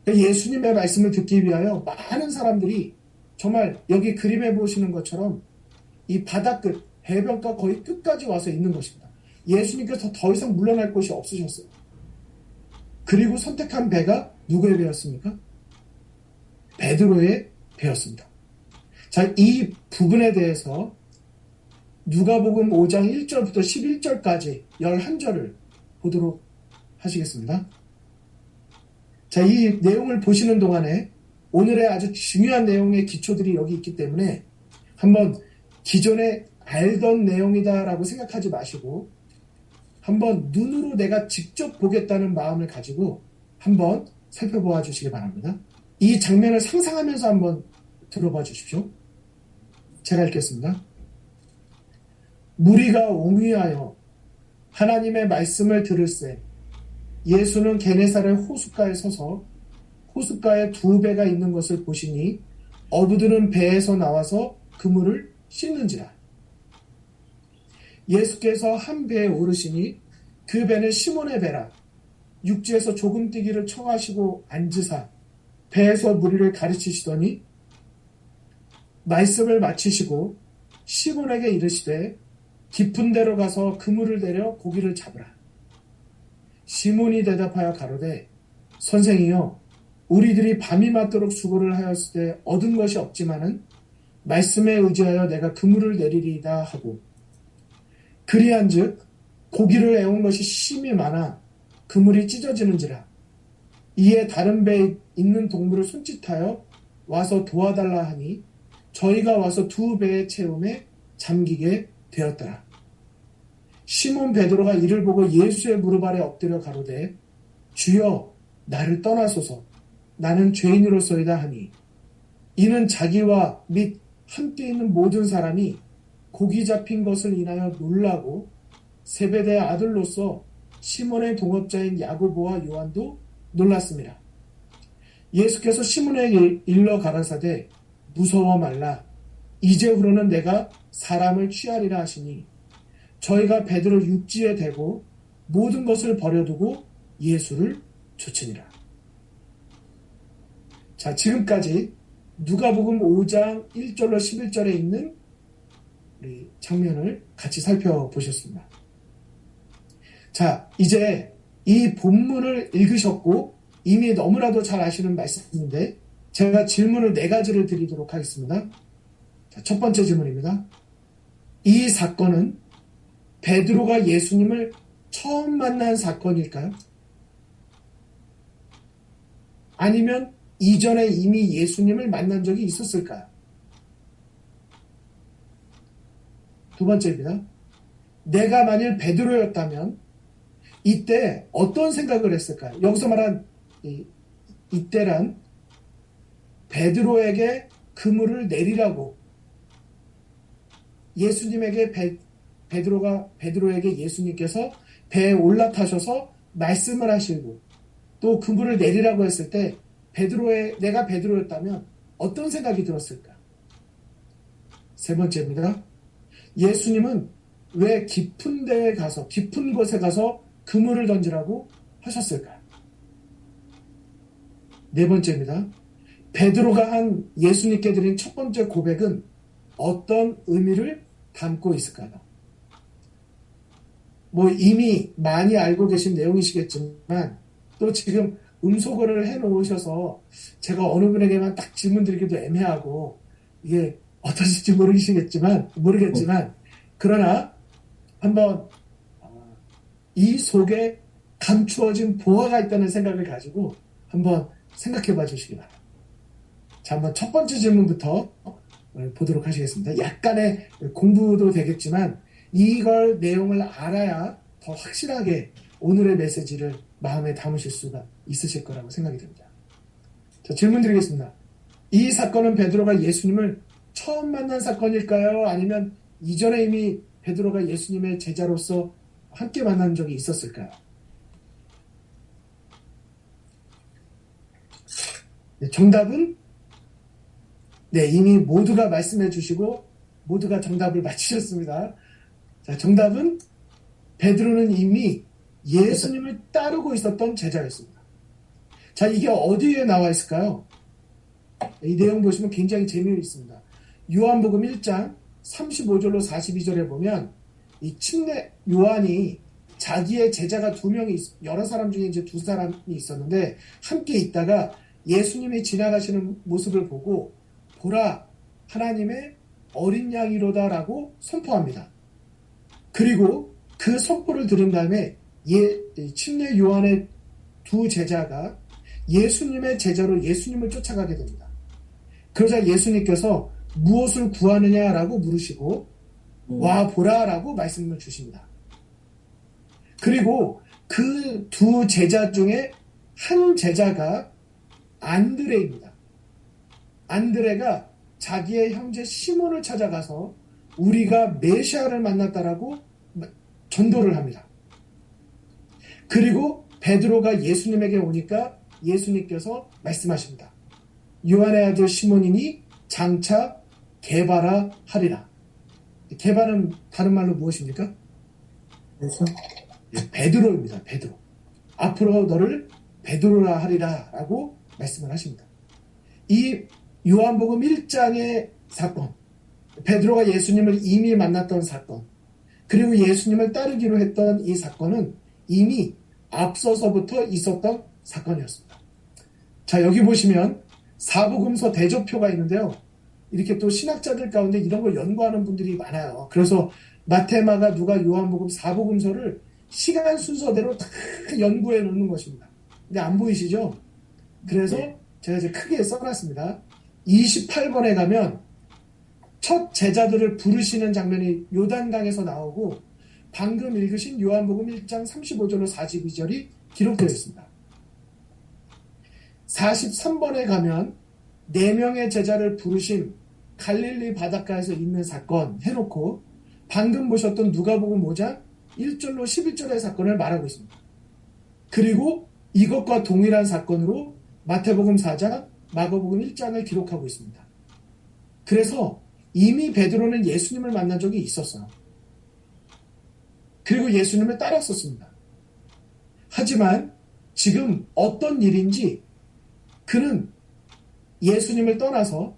예수님의 말씀을 듣기 위하여 많은 사람들이 정말 여기 그림에 보시는 것처럼 이 바다 끝, 해변가 거의 끝까지 와서 있는 것입니다. 예수님께서 더 이상 물러날 곳이 없으셨어요. 그리고 선택한 배가 누구의 배였습니까? 베드로의 배였습니다. 자, 이 부분에 대해서 누가복음 5장 1절부터 11절까지 11절을 보도록 하시겠습니다. 자, 이 내용을 보시는 동안에 오늘의 아주 중요한 내용의 기초들이 여기 있기 때문에 한번 기존에 알던 내용이다라고 생각하지 마시고 한번 눈으로 내가 직접 보겠다는 마음을 가지고 한번 살펴보아 주시기 바랍니다. 이 장면을 상상하면서 한번 들어봐 주십시오. 제가 읽겠습니다. 무리가 옹위하여 하나님의 말씀을 들을새 예수는 게네사렛 호숫가에 서서 호숫가에 두 배가 있는 것을 보시니 어부들은 배에서 나와서 그물을 씻는지라. 예수께서 한 배에 오르시니 그 배는 시몬의 배라. 육지에서 조금 뛰기를 청하시고 앉으사 배에서 무리를 가르치시더니 말씀을 마치시고 시몬에게 이르시되 깊은 데로 가서 그물을 내려 고기를 잡으라. 시몬이 대답하여 가로되 선생이여 우리들이 밤이 맞도록 수고를 하였을 때 얻은 것이 없지만은 말씀에 의지하여 내가 그물을 내리리이다 하고 그리한즉 고기를 애운 것이 심히 많아 그물이 찢어지는지라. 이에 다른 배에 있는 동물을 손짓하여 와서 도와달라 하니 저희가 와서 두 배의 채움에 잠기게 되었더라. 시몬 베드로가 이를 보고 예수의 무릎 아래 엎드려 가로되 주여 나를 떠나소서 나는 죄인으로소이다 하니 이는 자기와 및 함께 있는 모든 사람이 고기 잡힌 것을 인하여 놀라고 세베대의 아들로서 시몬의 동업자인 야고보와 요한도 놀랐습니다. 예수께서 시몬에게 일러 가라사대 무서워 말라 이제후로는 내가 사람을 취하리라 하시니 저희가 베드로 육지에 대고 모든 것을 버려두고 예수를 좇으니라. 자, 지금까지 누가복음 5장 1절로 11절에 있는 우리 장면을 같이 살펴보셨습니다. 자, 이제 이 본문을 읽으셨고 이미 너무나도 잘 아시는 말씀인데 제가 질문을 4가지를 드리도록 하겠습니다. 자, 첫 번째 질문입니다. 이 사건은 베드로가 예수님을 처음 만난 사건일까요? 아니면 이전에 이미 예수님을 만난 적이 있었을까요? 두 번째입니다. 내가 만일 베드로였다면 이때 어떤 생각을 했을까요? 여기서 말한 이때란 베드로에게 그물을 내리라고 예수님에게 베드로에게 예수님께서 배에 올라타셔서 말씀을 하시고 또 그물을 내리라고 했을 때 내가 베드로였다면 어떤 생각이 들었을까? 세 번째입니다. 예수님은 왜 깊은 곳에 가서 그물을 던지라고 하셨을까? 네 번째입니다. 베드로가 한 예수님께 드린 첫 번째 고백은 어떤 의미를 담고 있을까요? 이미 많이 알고 계신 내용이시겠지만 또 지금 음소거를 해놓으셔서 제가 어느 분에게만 딱 질문 드리기도 애매하고 이게 어떠실지 모르겠지만 그러나 한번 이 속에 감추어진 보화가 있다는 생각을 가지고 한번 생각해 봐 주시기 바랍니다. 자, 한번 첫 번째 질문부터 보도록 하시겠습니다. 약간의 공부도 되겠지만 이걸 내용을 알아야 더 확실하게 오늘의 메시지를 마음에 담으실 수가 있으실 거라고 생각이 듭니다. 자, 질문 드리겠습니다. 이 사건은 베드로가 예수님을 처음 만난 사건일까요? 아니면 이전에 이미 베드로가 예수님의 제자로서 함께 만난 적이 있었을까요? 네, 정답은 이미 모두가 말씀해 주시고 모두가 정답을 맞히셨습니다. 자, 정답은 베드로는 이미 예수님을 따르고 있었던 제자였습니다. 자, 이게 어디에 나와 있을까요? 이 내용 보시면 굉장히 재미있습니다. 요한복음 1장 35절로 42절에 보면 이 침례 요한이 자기의 제자가 2명이 여러 사람 중에 이제 2사람이 있었는데 함께 있다가 예수님이 지나가시는 모습을 보고 보라 하나님의 어린 양이로다라고 선포합니다. 그리고 그 선포를 들은 다음에 침례 요한의 2 제자가 예수님의 제자로 예수님을 쫓아가게 됩니다. 그러자 예수님께서 무엇을 구하느냐라고 물으시고 와 보라라고 말씀을 주십니다. 그리고 그 2 제자 중에 한 제자가 안드레입니다. 안드레가 자기의 형제 시몬을 찾아가서 우리가 메시아를 만났다라고 전도를 합니다. 그리고 베드로가 예수님에게 오니까 예수님께서 말씀하십니다. 요한의 아들 시몬이니 장차 게바라 하리라. 게바는 다른 말로 무엇입니까? 베드로입니다. 베드로. 앞으로 너를 베드로라 하리라 라고 말씀을 하십니다. 이 요한복음 1장의 사건, 베드로가 예수님을 이미 만났던 사건, 그리고 예수님을 따르기로 했던 이 사건은 이미 앞서서부터 있었던 사건이었습니다. 자, 여기 보시면 사복음서 대조표가 있는데요. 이렇게 또 신학자들 가운데 이런 걸 연구하는 분들이 많아요. 그래서 마태, 마가, 누가, 요한복음, 사복음서를 시간 순서대로 다 연구해 놓는 것입니다. 근데 안 보이시죠? 그래서 제가 이제 크게 써놨습니다. 28번에 가면 첫 제자들을 부르시는 장면이 요단강에서 나오고 방금 읽으신 요한복음 1장 35절로 42절이 기록되어 있습니다. 43번에 가면 4명의 제자를 부르신 갈릴리 바닷가에서 있는 사건 해놓고 방금 보셨던 누가복음 5장 1절로 11절의 사건을 말하고 있습니다. 그리고 이것과 동일한 사건으로 마태복음 4장, 마가복음 1장을 기록하고 있습니다. 그래서 이미 베드로는 예수님을 만난 적이 있었어요. 그리고 예수님을 따랐었습니다. 하지만 지금 어떤 일인지 그는 예수님을 떠나서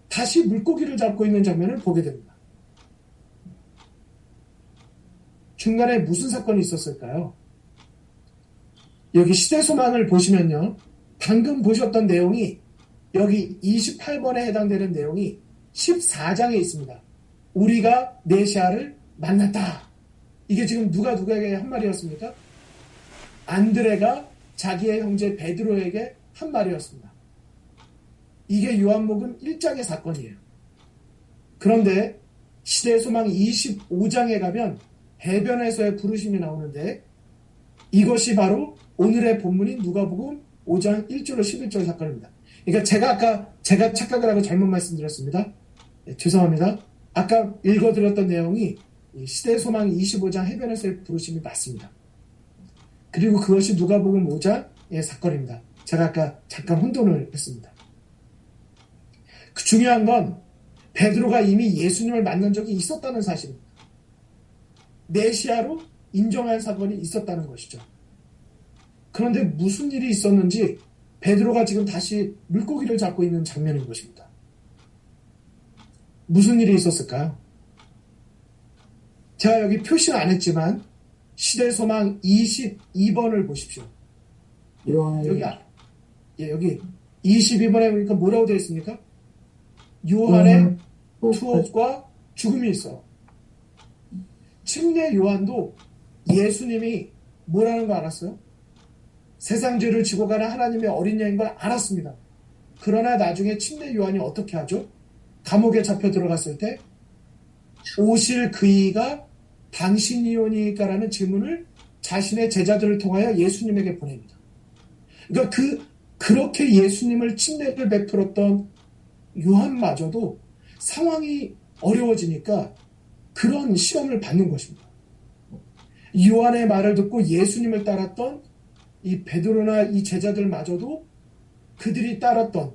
다시 물고기를 잡고 있는 장면을 보게 됩니다. 중간에 무슨 사건이 있었을까요? 여기 시대소망을 보시면요. 방금 보셨던 내용이 여기 28번에 해당되는 내용이 14장에 있습니다. 우리가 메시아를 만났다. 이게 지금 누구에게 한 말이었습니까? 안드레가 자기의 형제 베드로에게 한 말이었습니다. 이게 요한복음 1장의 사건이에요. 그런데 시대소망 25장에 가면 해변에서의 부르심이 나오는데 이것이 바로 오늘의 본문인 누가복음 5장 1절로 11절 사건입니다. 그러니까 제가 착각을 하고 잘못 말씀드렸습니다. 네, 죄송합니다. 아까 읽어드렸던 내용이 시대소망 25장 해변에서의 부르심이 맞습니다. 그리고 그것이 누가복음 5장의 사건입니다. 제가 아까 잠깐 혼돈을 했습니다. 그 중요한 건 베드로가 이미 예수님을 만난 적이 있었다는 사실입니다. 메시아로 인정한 사건이 있었다는 것이죠. 그런데 무슨 일이 있었는지 베드로가 지금 다시 물고기를 잡고 있는 장면인 것입니다. 무슨 일이 있었을까요? 제가 여기 표시는 안 했지만 시대소망 22번을 보십시오. 여기 22번에 보니까 뭐라고 되어 있습니까? 요한의 투옥과 죽음이 있어요. 침례 요한도 예수님이 뭐라는 거 알았어요? 세상 죄를 지고 가는 하나님의 어린 양인 걸 알았습니다. 그러나 나중에 침례 요한이 어떻게 하죠? 감옥에 잡혀 들어갔을 때 오실 그이가 당신이오니까라는 질문을 자신의 제자들을 통하여 예수님에게 보냅니다. 그러니까 그렇게 예수님을 침례를 베풀었던 요한마저도 상황이 어려워지니까 그런 시험을 받는 것입니다. 요한의 말을 듣고 예수님을 따랐던 이 베드로나 이 제자들마저도 그들이 따랐던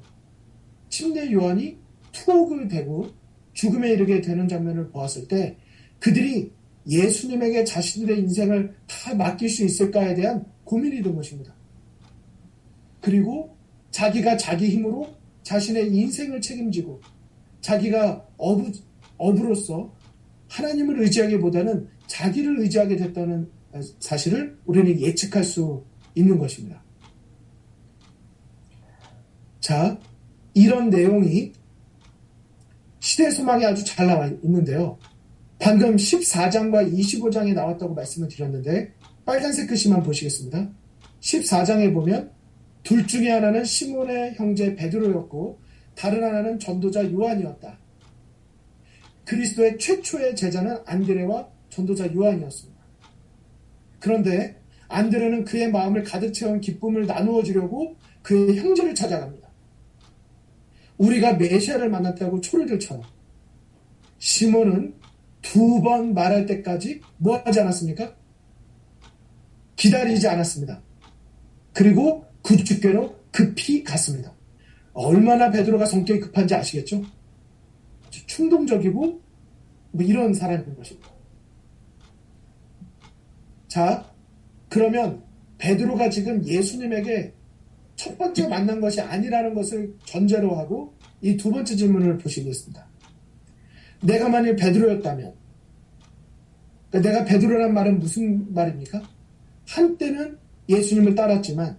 침례 요한이 투옥을 대고 죽음에 이르게 되는 장면을 보았을 때 그들이 예수님에게 자신들의 인생을 다 맡길 수 있을까에 대한 고민이 든 것입니다. 그리고 자기가 자기 힘으로 자신의 인생을 책임지고 자기가 어부로서 하나님을 의지하기보다는 자기를 의지하게 됐다는 사실을 우리는 예측할 수 있는 것입니다. 자, 이런 내용이 시대소망에 아주 잘 나와 있는데요. 방금 14장과 25장에 나왔다고 말씀을 드렸는데 빨간색 글씨만 보시겠습니다. 14장에 보면 둘 중에 하나는 시몬의 형제 베드로였고 다른 하나는 전도자 요한이었다. 그리스도의 최초의 제자는 안드레와 전도자 요한이었습니다. 그런데 안드레는 그의 마음을 가득 채운 기쁨을 나누어 주려고 그의 형제를 찾아갑니다. 우리가 메시아를 만났다고 초리를 쳐요. 시몬은 2번 말할 때까지 뭐 하지 않았습니까? 기다리지 않았습니다. 그리고 구축궤로 급히 갔습니다. 얼마나 베드로가 성격이 급한지 아시겠죠? 충동적이고 뭐 이런 사람인 것입니다. 자, 그러면 베드로가 지금 예수님에게 첫 번째 만난 것이 아니라는 것을 전제로 하고 이 두 번째 질문을 보시겠습니다. 내가 만일 베드로였다면, 그러니까 내가 베드로란 말은 무슨 말입니까? 한때는 예수님을 따랐지만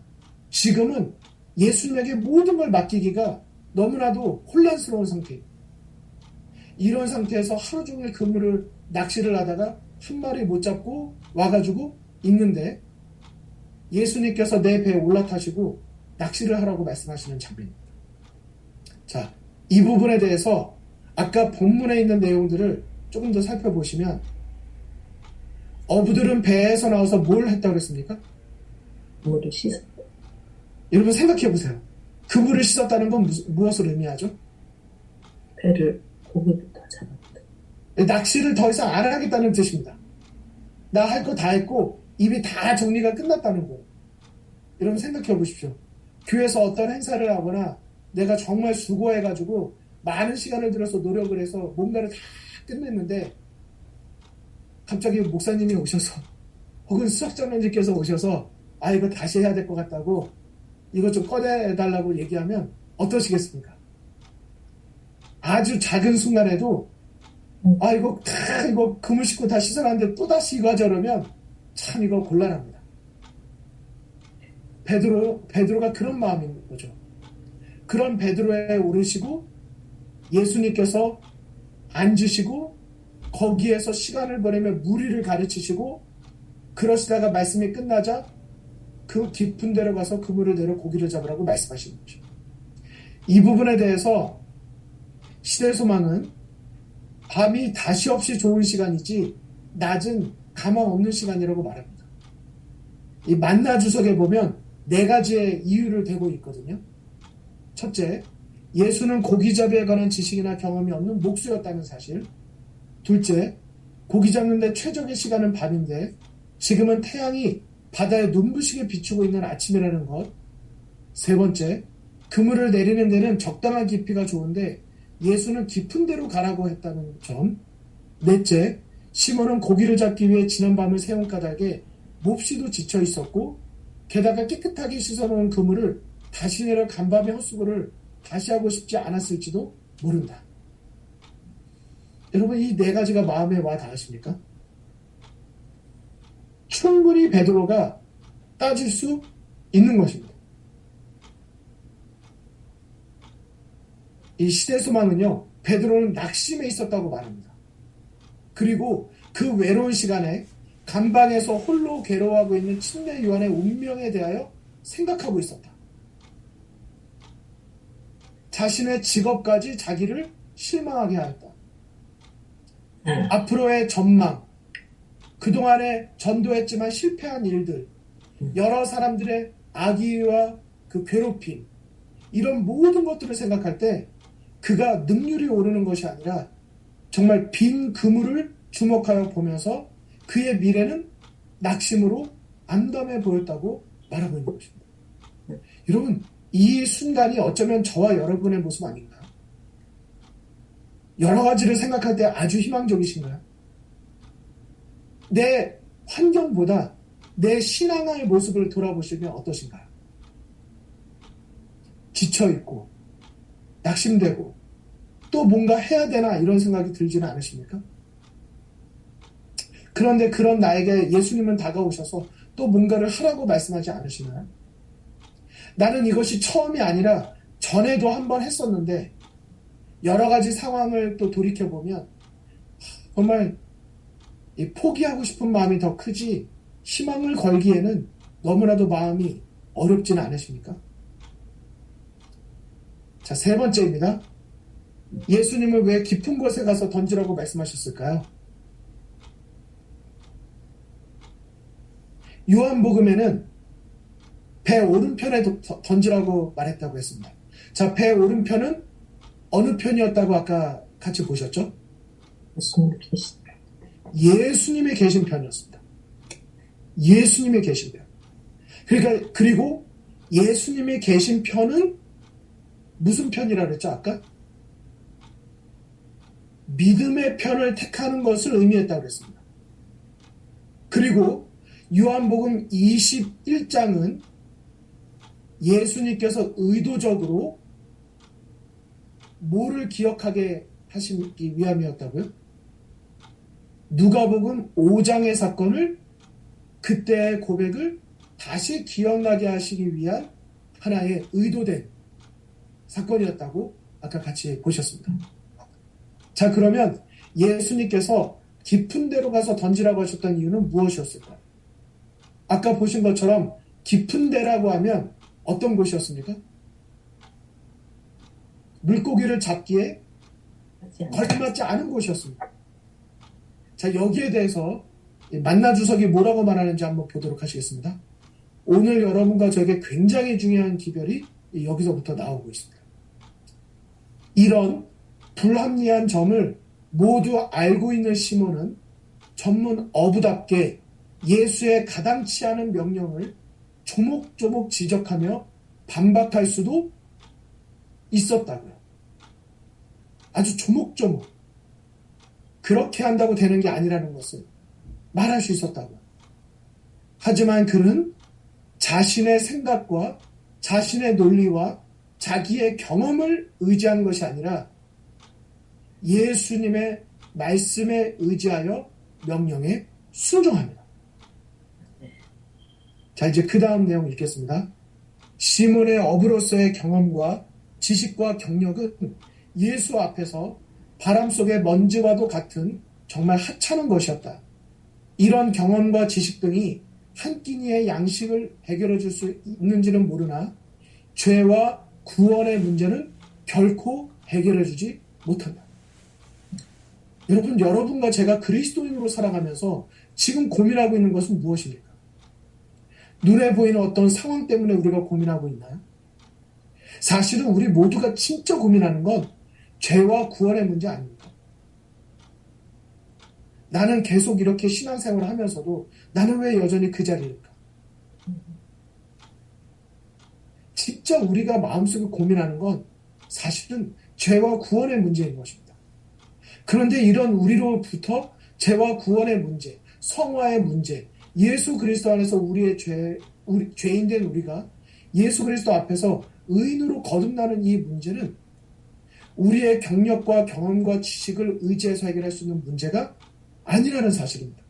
지금은 예수님에게 모든 걸 맡기기가 너무나도 혼란스러운 상태입니다. 이런 상태에서 하루 종일 그물을 낚시를 하다가 한 마리 못 잡고 와가지고 있는데 예수님께서 내 배에 올라타시고 낚시를 하라고 말씀하시는 장면입니다. 자, 이 부분에 대해서 아까 본문에 있는 내용들을 조금 더 살펴보시면 어부들은 배에서 나와서 뭘 했다고 그랬습니까? 물을 씻었다. 여러분 생각해 보세요. 그물을 씻었다는 건 무엇을 의미하죠? 배를 고기부터 잡았다. 낚시를 더 이상 안 하겠다는 뜻입니다. 나 할 거 다 했고 입이 다 정리가 끝났다는 거예요. 여러분 생각해 보십시오. 교회에서 어떤 행사를 하거나 내가 정말 수고해가지고 많은 시간을 들여서 노력을 해서 뭔가를 다 끝냈는데 갑자기 목사님이 오셔서 혹은 수석장로님께서 오셔서 아 이거 다시 해야 될 것 같다고 이거 좀 꺼내달라고 얘기하면 어떠시겠습니까? 아주 작은 순간에도 아 이거 그물 씻고 다 씻어놨는데 또다시 이거 하자 그러면 참 이거 곤란합니다. 베드로가 그런 마음인 거죠. 그런 베드로에 오르시고 예수님께서 앉으시고 거기에서 시간을 보내며 무리를 가르치시고 그러시다가 말씀이 끝나자 그 깊은 데로 가서 그물을 내려 고기를 잡으라고 말씀하시는 거죠. 이 부분에 대해서 시대소망은 밤이 다시 없이 좋은 시간이지 낮은 가망 없는 시간이라고 말합니다. 이 만나 주석에 보면 4가지의 이유를 대고 있거든요. 첫째, 예수는 고기잡이에 관한 지식이나 경험이 없는 목수였다는 사실. 둘째, 고기 잡는데 최적의 시간은 밤인데 지금은 태양이 바다에 눈부시게 비추고 있는 아침이라는 것. 세 번째, 그물을 내리는 데는 적당한 깊이가 좋은데 예수는 깊은 데로 가라고 했다는 점. 넷째, 시몬은 고기를 잡기 위해 지난 밤을 세운 까닭에 몹시도 지쳐 있었고 게다가 깨끗하게 씻어놓은 그물을 다시 내려 간밤의 헛수고를 다시 하고 싶지 않았을지도 모른다. 여러분 이 4가지가 마음에 와 닿으십니까? 충분히 베드로가 따질 수 있는 것입니다. 이 시대소망은요, 베드로는 낙심에 있었다고 말합니다. 그리고 그 외로운 시간에 감방에서 홀로 괴로워하고 있는 침례 요한의 운명에 대하여 생각하고 있었다. 자신의 직업까지 자기를 실망하게 하였다. 앞으로의 전망, 그동안에 전도했지만 실패한 일들, 여러 사람들의 악의와 그 괴롭힘, 이런 모든 것들을 생각할 때 그가 능률이 오르는 것이 아니라 정말 빈 그물을 주목하여 보면서 그의 미래는 낙심으로 암담해 보였다고 말하고 있는 것입니다. 여러분, 이 순간이 어쩌면 저와 여러분의 모습 아닌가? 여러 가지를 생각할 때 아주 희망적이신가요? 내 환경보다 내 신앙의 모습을 돌아보시면 어떠신가요? 지쳐있고 낙심되고 또 뭔가 해야 되나 이런 생각이 들지는 않으십니까? 그런데 그런 나에게 예수님은 다가오셔서 또 뭔가를 하라고 말씀하지 않으시나요? 나는 이것이 처음이 아니라 전에도 한번 했었는데 여러 가지 상황을 또 돌이켜보면 정말 포기하고 싶은 마음이 더 크지 희망을 걸기에는 너무나도 마음이 어렵지는 않으십니까? 자, 3번째입니다. 예수님은 왜 깊은 곳에 가서 던지라고 말씀하셨을까요? 요한복음에는 배 오른편에 던지라고 말했다고 했습니다. 자, 배 오른편은 어느 편이었다고 아까 같이 보셨죠? 예수님 계신. 예수님의 계신 편이었습니다. 예수님의 계신 편. 그러니까 그리고 예수님의 계신 편은 무슨 편이라 그랬죠 아까? 믿음의 편을 택하는 것을 의미했다고 그랬습니다. 그리고 요한복음 21장은 예수님께서 의도적으로 뭐를 기억하게 하시기 위함이었다고요? 누가복음 5장의 사건을, 그때의 고백을 다시 기억나게 하시기 위한 하나의 의도된 사건이었다고 아까 같이 보셨습니다. 자, 그러면 예수님께서 깊은 데로 가서 던지라고 하셨던 이유는 무엇이었을까요? 아까 보신 것처럼 깊은 데라고 하면 어떤 곳이었습니까? 물고기를 잡기에 걸맞지 않은 곳이었습니다. 자, 여기에 대해서 만나 주석이 뭐라고 말하는지 한번 보도록 하시겠습니다. 오늘 여러분과 저에게 굉장히 중요한 기별이 여기서부터 나오고 있습니다. 이런 불합리한 점을 모두 알고 있는 시몬은 전문 어부답게 예수의 가당치 않은 명령을 조목조목 지적하며 반박할 수도 있었다고요. 아주 조목조목. 그렇게 한다고 되는 게 아니라는 것을 말할 수 있었다고요. 하지만 그는 자신의 생각과 자신의 논리와 자기의 경험을 의지한 것이 아니라 예수님의 말씀에 의지하여 명령에 순종합니다. 자, 이제 그 다음 내용 읽겠습니다. 시몬의 어부로서의 경험과 지식과 경력은 예수 앞에서 바람 속의 먼지와도 같은 정말 하찮은 것이었다. 이런 경험과 지식 등이 한 끼니의 양식을 해결해 줄 수 있는지는 모르나 죄와 구원의 문제는 결코 해결해 주지 못한다. 여러분, 여러분과 제가 그리스도인으로 살아가면서 지금 고민하고 있는 것은 무엇입니까? 눈에 보이는 어떤 상황 때문에 우리가 고민하고 있나요? 사실은 우리 모두가 진짜 고민하는 건 죄와 구원의 문제 아닙니까? 나는 계속 이렇게 신앙생활을 하면서도 나는 왜 여전히 그 자리일까? 진짜 우리가 마음속에 고민하는 건 사실은 죄와 구원의 문제인 것입니다. 그런데 이런 우리로부터 죄와 구원의 문제, 성화의 문제, 예수 그리스도 안에서 우리의 죄인된 우리가 예수 그리스도 앞에서 의인으로 거듭나는 이 문제는 우리의 경력과 경험과 지식을 의지해서 해결할 수 있는 문제가 아니라는 사실입니다.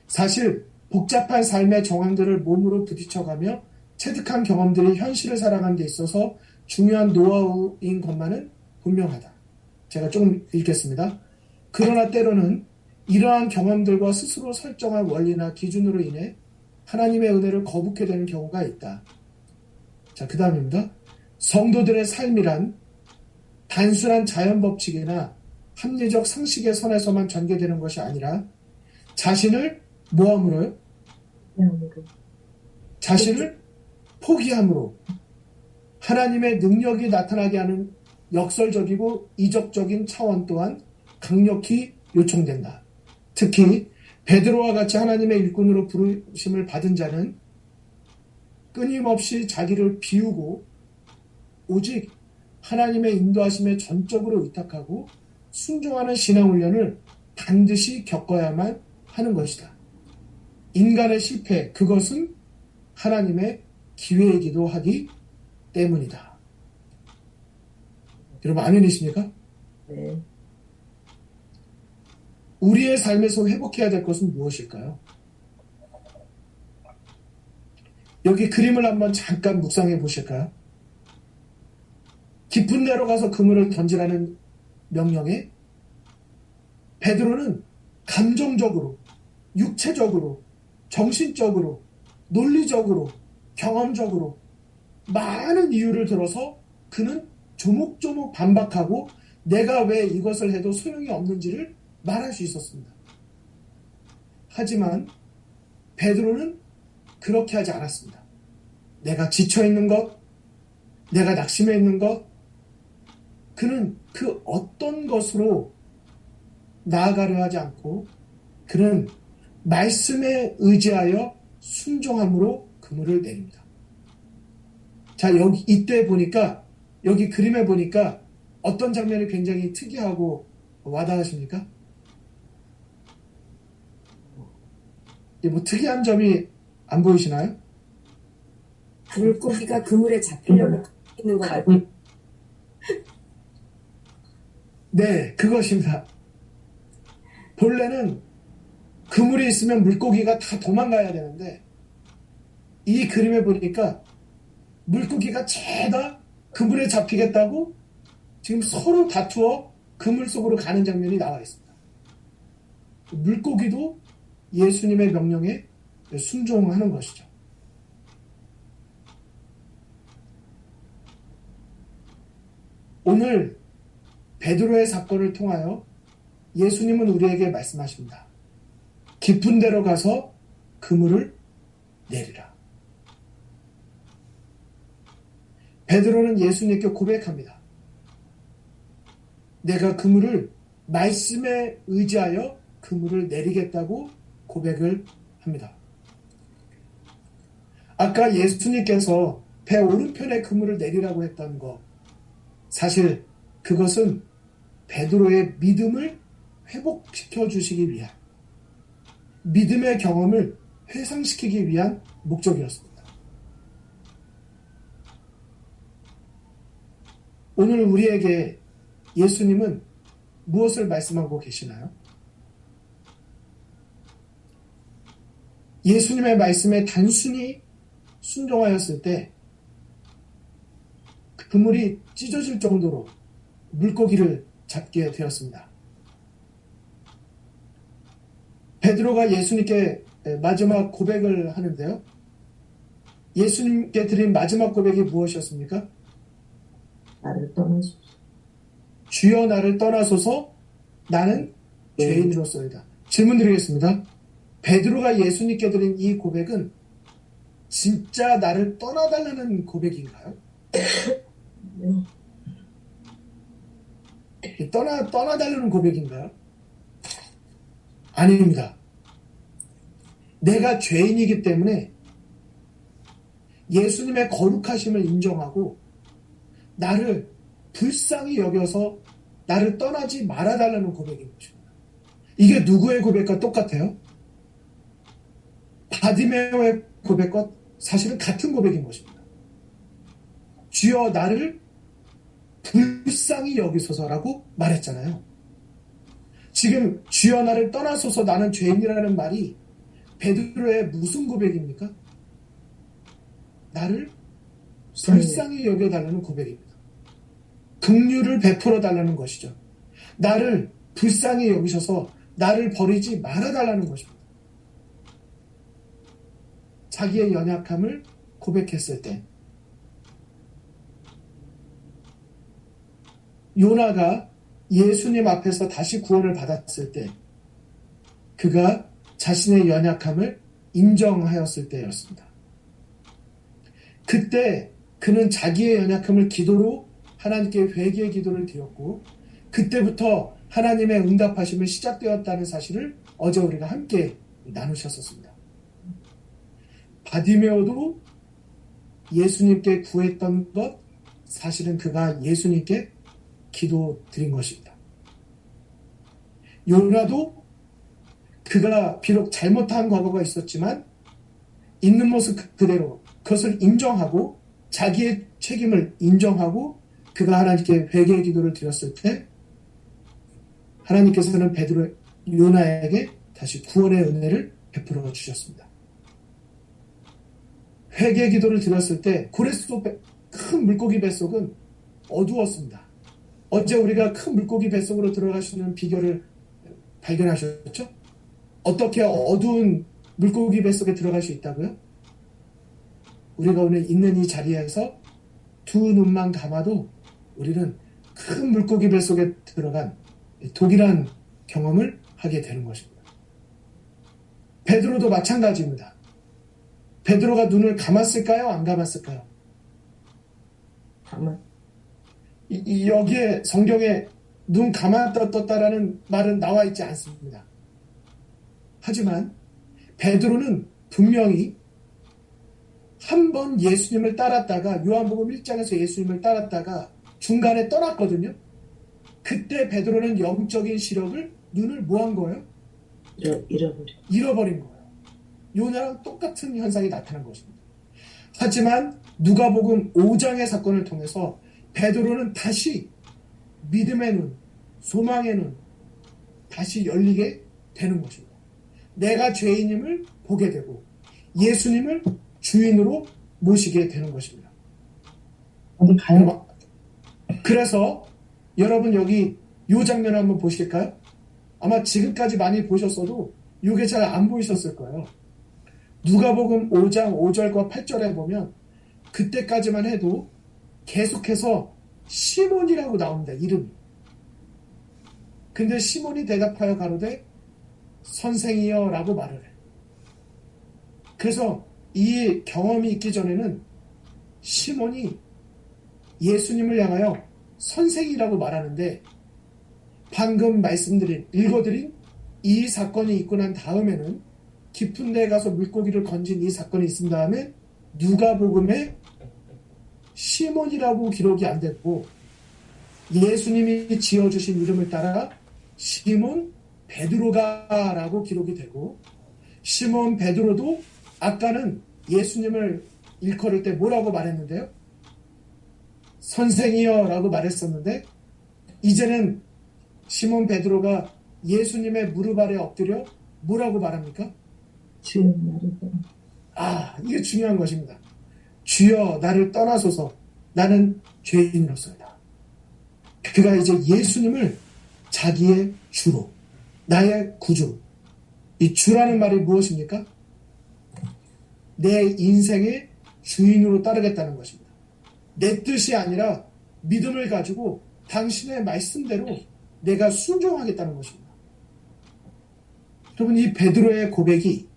사실 복잡한 삶의 정황들을 몸으로 부딪혀가며 체득한 경험들이 현실을 살아가는 데 있어서 중요한 노하우인 것만은 분명하다. 제가 조금 읽겠습니다. 그러나 때로는 이러한 경험들과 스스로 설정한 원리나 기준으로 인해 하나님의 은혜를 거부게 되는 경우가 있다. 자, 그 다음입니다. 성도들의 삶이란 단순한 자연법칙이나 합리적 상식의 선에서만 전개되는 것이 아니라 자신을 뭐함으로요? 자신을 포기함으로 하나님의 능력이 나타나게 하는 역설적이고 이적적인 차원 또한 강력히 요청된다. 특히 베드로와 같이 하나님의 일꾼으로 부르심을 받은 자는 끊임없이 자기를 비우고 오직 하나님의 인도하심에 전적으로 의탁하고 순종하는 신앙훈련을 반드시 겪어야만 하는 것이다. 인간의 실패, 그것은 하나님의 기회이기도 하기 때문이다. 여러분, 아멘이십니까? 네. 우리의 삶에서 회복해야 될 것은 무엇일까요? 여기 그림을 한번 잠깐 묵상해 보실까요? 깊은 데로 가서 그물을 던지라는 명령에 베드로는 감정적으로, 육체적으로, 정신적으로, 논리적으로, 경험적으로 많은 이유를 들어서 그는 조목조목 반박하고 내가 왜 이것을 해도 소용이 없는지를 말할 수 있었습니다. 하지만 베드로는 그렇게 하지 않았습니다. 내가 지쳐있는 것, 내가 낙심해 있는 것, 그는 그 어떤 것으로 나아가려 하지 않고 그는 말씀에 의지하여 순종함으로 그물을 내립니다. 자, 여기 이때 보니까 여기 그림에 보니까 어떤 장면이 굉장히 특이하고 와닿으십니까? 뭐 특이한 점이 안 보이시나요? 물고기가 그물에 잡히려고 있는 것 같아요. 네, 그것입니다. 본래는 그물이 있으면 물고기가 다 도망가야 되는데 이 그림에 보니까 물고기가 죄다 그물에 잡히겠다고 지금 서로 다투어 그물 속으로 가는 장면이 나와 있습니다. 물고기도 예수님의 명령에 순종하는 것이죠. 오늘 베드로의 사건을 통하여 예수님은 우리에게 말씀하십니다. 깊은 데로 가서 그물을 내리라. 베드로는 예수님께 고백합니다. 내가 그물을 말씀에 의지하여 그물을 내리겠다고 고백을 합니다. 아까 예수님께서 배 오른편에 그물을 내리라고 했던 것, 사실 그것은 베드로의 믿음을 회복시켜 주시기 위한, 믿음의 경험을 회상시키기 위한 목적이었습니다. 오늘 우리에게 예수님은 무엇을 말씀하고 계시나요? 예수님의 말씀에 단순히 순종하였을 때 그물이 찢어질 정도로 물고기를 잡게 되었습니다. 베드로가 예수님께 마지막 고백을 하는데요. 예수님께 드린 마지막 고백이 무엇이었습니까? 나를 떠나소서. 주여 나를 떠나소서 나는 죄인으로서이다. 질문 드리겠습니다. 베드로가 예수님께 드린 이 고백은 진짜 나를 떠나달라는 고백인가요? 떠나달라는 고백인가요? 아닙니다. 내가 죄인이기 때문에 예수님의 거룩하심을 인정하고 나를 불쌍히 여겨서 나를 떠나지 말아달라는 고백인 것입니다. 이게 누구의 고백과 똑같아요? 바디메오의 고백과 사실은 같은 고백인 것입니다. 주여 나를 불쌍히 여기소서라고 말했잖아요. 지금 주여 나를 떠나소서 나는 죄인이라는 말이 베드로의 무슨 고백입니까? 나를 불쌍히 여겨달라는 고백입니다. 긍휼을 베풀어 달라는 것이죠. 나를 불쌍히 여기셔서 나를 버리지 말아달라는 것입니다. 자기의 연약함을 고백했을 때 요나가 예수님 앞에서 다시 구원을 받았을 때 그가 자신의 연약함을 인정하였을 때였습니다. 그때 그는 자기의 연약함을 기도로 하나님께 회개의 기도를 드렸고 그때부터 하나님의 응답하심을 시작되었다는 사실을 어제 우리가 함께 나누셨었습니다. 바디메오도 예수님께 구했던 것 사실은 그가 예수님께 기도 드린 것입니다. 요나도 그가 비록 잘못한 과거가 있었지만 있는 모습 그대로 그것을 인정하고 자기의 책임을 인정하고 그가 하나님께 회개의 기도를 드렸을 때 하나님께서는 베드로 요나에게 다시 구원의 은혜를 베풀어 주셨습니다. 회개의 기도를 드렸을 때 고레스도 큰 물고기 뱃속은 어두웠습니다. 어제 우리가 큰 물고기 뱃속으로 들어가시는 비결을 발견하셨죠? 어떻게 어두운 물고기 뱃속에 들어갈 수 있다고요? 우리가 오늘 있는 이 자리에서 두 눈만 감아도 우리는 큰 물고기 뱃속에 들어간 독일한 경험을 하게 되는 것입니다. 베드로도 마찬가지입니다. 베드로가 눈을 감았을까요? 안 감았을까요? 가만. 여기에 성경에 눈 감았다 떴다라는 말은 나와 있지 않습니다. 하지만 베드로는 분명히 한 번 예수님을 따랐다가 요한복음 1장에서 예수님을 따랐다가 중간에 떠났거든요. 그때 베드로는 영적인 시력을 눈을 뭐 한 거예요? 잃어버린 거예요. 요나랑 똑같은 현상이 나타난 것입니다. 하지만 누가복음 5장의 사건을 통해서 베드로는 다시 믿음의 눈, 소망의 눈 다시 열리게 되는 것입니다. 내가 죄인임을 보게 되고 예수님을 주인으로 모시게 되는 것입니다. 어디 가요? 그래서 여러분 여기 이 장면을 한번 보실까요? 아마 지금까지 많이 보셨어도 이게 잘 안 보이셨을 거예요. 누가복음 5장 5절과 8절에 보면 그때까지만 해도 계속해서 시몬이라고 나옵니다. 이름이. 근데 시몬이 대답하여 가로되 선생이여 라고 말을 해. 그래서 이 경험이 있기 전에는 시몬이 예수님을 향하여 선생이라고 말하는데 방금 읽어드린 이 사건이 있고 난 다음에는 깊은 데에 가서 물고기를 건진 이 사건이 있은 다음에 누가복음에 시몬이라고 기록이 안 됐고 예수님이 지어주신 이름을 따라 시몬 베드로가라고 기록이 되고 시몬 베드로도 아까는 예수님을 일컬을 때 뭐라고 말했는데요? 선생이여 라고 말했었는데 이제는 시몬 베드로가 예수님의 무릎 아래 엎드려 뭐라고 말합니까? 주여 나를 떠나. 이게 중요한 것입니다. 주여 나를 떠나소서 나는 죄인으로서이다. 그가 이제 예수님을 자기의 주로 나의 구주 이 주라는 말이 무엇입니까? 내 인생의 주인으로 따르겠다는 것입니다. 내 뜻이 아니라 믿음을 가지고 당신의 말씀대로 내가 순종하겠다는 것입니다. 여러분 이 베드로의 고백이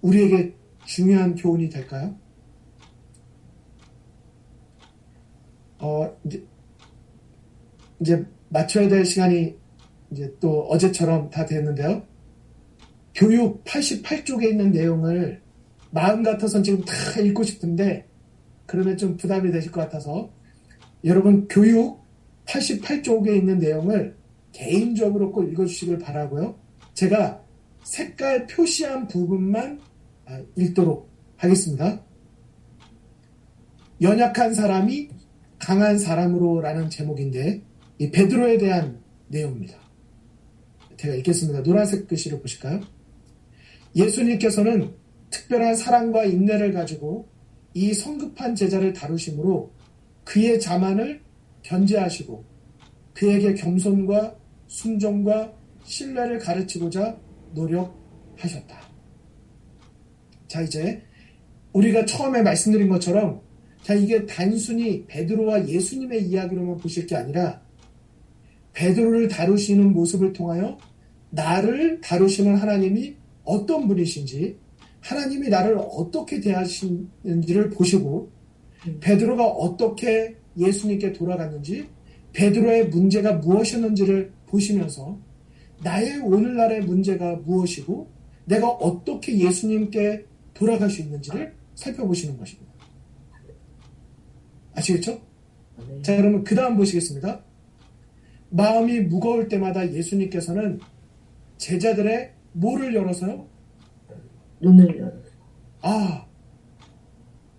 우리에게 중요한 교훈이 될까요? 이제 맞춰야 될 시간이 이제 또 어제처럼 다 됐는데요. 교육 88쪽에 있는 내용을 마음 같아서는 지금 다 읽고 싶은데 그러면 좀 부담이 되실 것 같아서 여러분 교육 88쪽에 있는 내용을 개인적으로 꼭 읽어주시길 바라고요. 제가 색깔 표시한 부분만 읽도록 하겠습니다. 연약한 사람이 강한 사람으로 라는 제목인데 이 베드로에 대한 내용입니다. 제가 읽겠습니다. 노란색 글씨를 보실까요? 예수님께서는 특별한 사랑과 인내를 가지고 이 성급한 제자를 다루심으로 그의 자만을 견제하시고 그에게 겸손과 순종과 신뢰를 가르치고자 노력하셨다. 자, 이제 우리가 처음에 말씀드린 것처럼 이게 단순히 베드로와 예수님의 이야기로만 보실 게 아니라 베드로를 다루시는 모습을 통하여 나를 다루시는 하나님이 어떤 분이신지 하나님이 나를 어떻게 대하시는지를 보시고 베드로가 어떻게 예수님께 돌아갔는지 베드로의 문제가 무엇이었는지를 보시면서 나의 오늘날의 문제가 무엇이고 내가 어떻게 예수님께 돌아갈 수 있는지를 살펴보시는 것입니다. 아시겠죠? 자, 그러면 그 다음 보시겠습니다. 마음이 무거울 때마다 예수님께서는 제자들의 뭐를 열어서요? 눈을 열어서.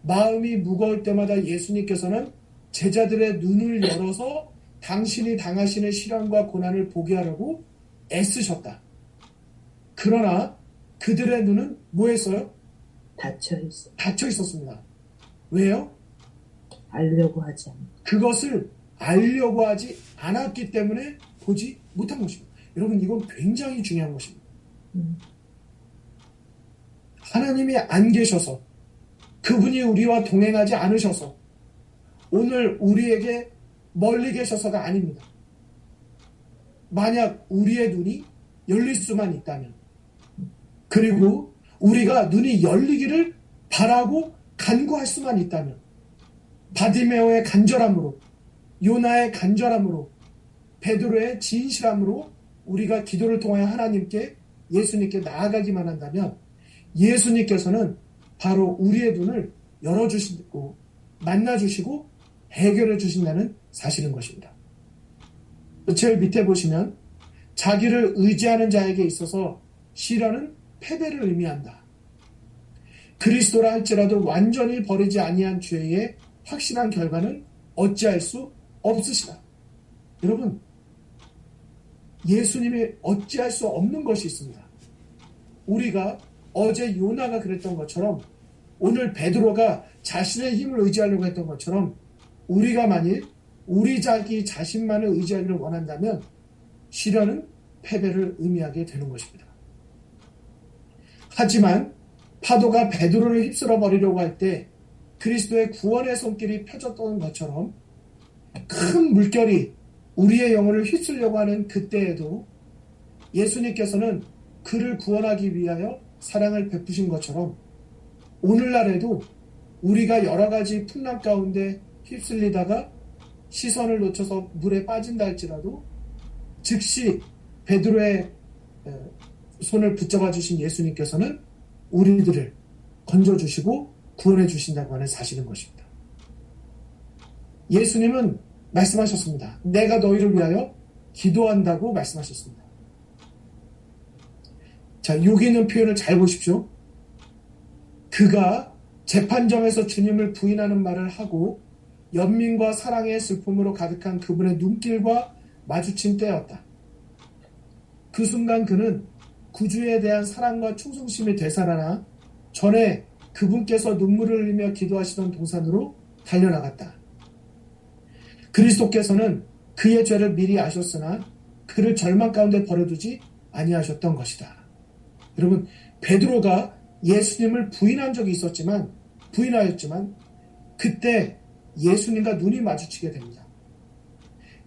마음이 무거울 때마다 예수님께서는 제자들의 눈을 열어서 당신이 당하시는 시련과 고난을 보게 하려고 애쓰셨다. 그러나 그들의 눈은 뭐 했어요? 닫혀 있었습니다. 왜요? 알려고 하지 않고. 그것을 알려고 하지 않았기 때문에 보지 못한 것입니다. 여러분 이건 굉장히 중요한 것입니다. 하나님이 안 계셔서 그분이 우리와 동행하지 않으셔서 오늘 우리에게 멀리 계셔서가 아닙니다. 만약 우리의 눈이 열릴 수만 있다면 그리고 우리가 눈이 열리기를 바라고 간구할 수만 있다면 바디메오의 간절함으로, 요나의 간절함으로, 베드로의 진실함으로 우리가 기도를 통하여 하나님께, 예수님께 나아가기만 한다면 예수님께서는 바로 우리의 눈을 열어주시고 만나주시고 해결해 주신다는 사실인 것입니다. 제일 밑에 보시면 자기를 의지하는 자에게 있어서 시련은 패배를 의미한다. 그리스도라 할지라도 완전히 버리지 아니한 죄의 확실한 결과는 어찌할 수 없으시다. 여러분, 예수님이 어찌할 수 없는 것이 있습니다. 우리가 어제 요나가 그랬던 것처럼, 오늘 베드로가 자신의 힘을 의지하려고 했던 것처럼, 우리가 만일 우리 자기 자신만을 의지하기를 원한다면 시련은 패배를 의미하게 되는 것입니다. 하지만 파도가 베드로를 휩쓸어 버리려고 할 때 그리스도의 구원의 손길이 펴졌던 것처럼 큰 물결이 우리의 영혼을 휩쓸려고 하는 그때에도 예수님께서는 그를 구원하기 위하여 사랑을 베푸신 것처럼 오늘날에도 우리가 여러 가지 풍랑 가운데 휩쓸리다가 시선을 놓쳐서 물에 빠진다 할지라도 즉시 베드로의 손을 붙잡아 주신 예수님께서는 우리들을 건져주시고 구원해 주신다고 하는 사실인 것입니다. 예수님은 말씀하셨습니다. 내가 너희를 위하여 기도한다고 말씀하셨습니다. 자, 여기 있는 표현을 잘 보십시오. 그가 재판정에서 주님을 부인하는 말을 하고 연민과 사랑의 슬픔으로 가득한 그분의 눈길과 마주친 때였다. 그 순간 그는 구주에 대한 사랑과 충성심이 되살아나 전에 그분께서 눈물을 흘리며 기도하시던 동산으로 달려나갔다. 그리스도께서는 그의 죄를 미리 아셨으나 그를 절망 가운데 버려두지 아니하셨던 것이다. 여러분, 베드로가 예수님을 부인하였지만 그때 예수님과 눈이 마주치게 됩니다.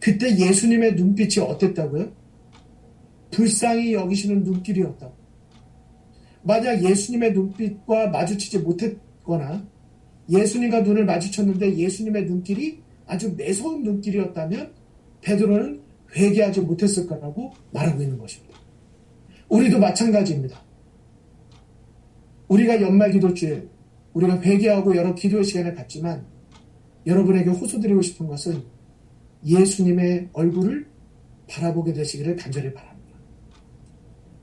그때 예수님의 눈빛이 어땠다고요? 불쌍히 여기시는 눈길이었다고. 만약 예수님의 눈빛과 마주치지 못했거나 예수님과 눈을 마주쳤는데 예수님의 눈길이 아주 매서운 눈길이었다면 베드로는 회개하지 못했을 거라고 말하고 있는 것입니다. 우리도 마찬가지입니다. 우리가 연말 기도주일, 우리가 회개하고 여러 기도의 시간을 갖지만 여러분에게 호소드리고 싶은 것은 예수님의 얼굴을 바라보게 되시기를 간절히 바랍니다.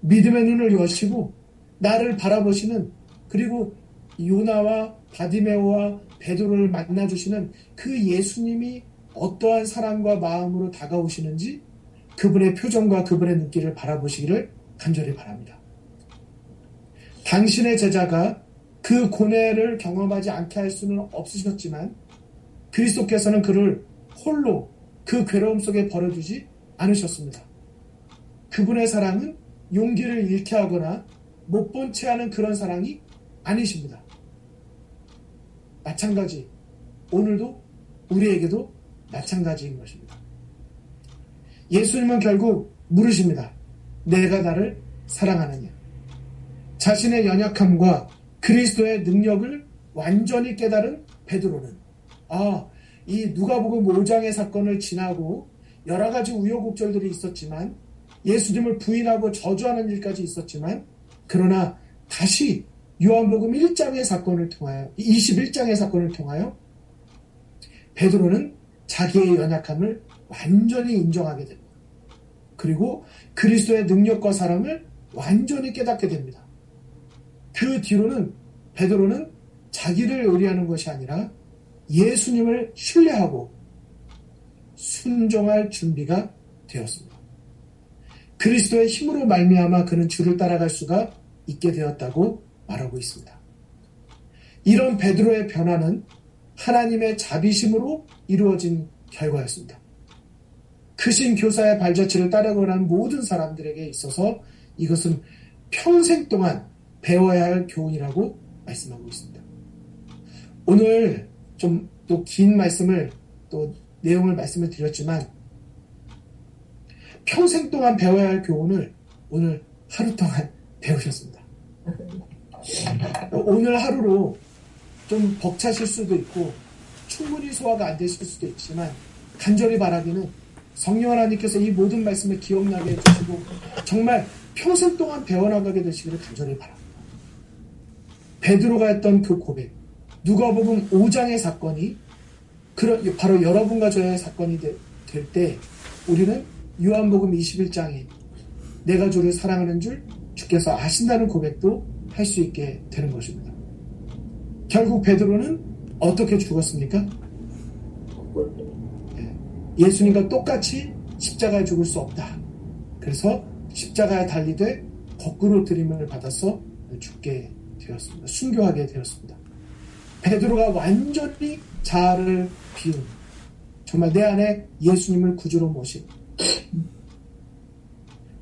믿음의 눈을 여시고 나를 바라보시는, 그리고 요나와 바디메오와 베드로를 만나주시는 그 예수님이 어떠한 사랑과 마음으로 다가오시는지 그분의 표정과 그분의 눈길을 바라보시기를 간절히 바랍니다. 당신의 제자가 그 고뇌를 경험하지 않게 할 수는 없으셨지만 그리스도께서는 그를 홀로 그 괴로움 속에 버려두지 않으셨습니다. 그분의 사랑은 용기를 잃게 하거나 못 본 채 하는 그런 사랑이 아니십니다. 마찬가지, 오늘도 우리에게도 마찬가지인 것입니다. 예수님은 결국 물으십니다. 내가 나를 사랑하느냐? 자신의 연약함과 그리스도의 능력을 완전히 깨달은 베드로는 이 누가복음 5장의 사건을 지나고 여러 가지 우여곡절들이 있었지만 예수님을 부인하고 저주하는 일까지 있었지만 그러나 다시 요한복음 1장의 사건을 통하여 21장의 사건을 통하여 베드로는 자기의 연약함을 완전히 인정하게 됩니다. 그리고 그리스도의 능력과 사랑을 완전히 깨닫게 됩니다. 그 뒤로는 베드로는 자기를 의뢰하는 것이 아니라 예수님을 신뢰하고 순종할 준비가 되었습니다. 그리스도의 힘으로 말미암아 그는 주를 따라갈 수가 있게 되었다고 말하고 있습니다. 이런 베드로의 변화는 하나님의 자비심으로 이루어진 결과였습니다. 크신 교사의 발자취를 따르고 난 모든 사람들에게 있어서 이것은 평생 동안 배워야 할 교훈이라고 말씀하고 있습니다. 오늘 좀 또 긴 말씀을 또 내용을 말씀을 드렸지만 평생 동안 배워야 할 교훈을 오늘 하루 동안 배우셨습니다. 오늘 하루로 좀 벅차실 수도 있고 충분히 소화가 안 되실 수도 있지만 간절히 바라기는 성령 하나님께서 이 모든 말씀을 기억나게 해주시고 정말 평생 동안 배워나가게 되시기를 간절히 바랍니다. 베드로가 했던 그 고백, 누가복음 5장의 사건이 바로 여러분과 저의 사건이 될 때 우리는 요한복음 21장에 내가 주를 사랑하는 줄 주께서 아신다는 고백도 할 수 있게 되는 것입니다. 결국 베드로는 어떻게 죽었습니까? 예수님과 똑같이 십자가에 죽을 수 없다. 그래서 십자가에 달리되 거꾸로 들임을 받아서 죽게 되었습니다. 순교하게 되었습니다. 베드로가 완전히 자아를 비운, 정말 내 안에 예수님을 구주로 모신,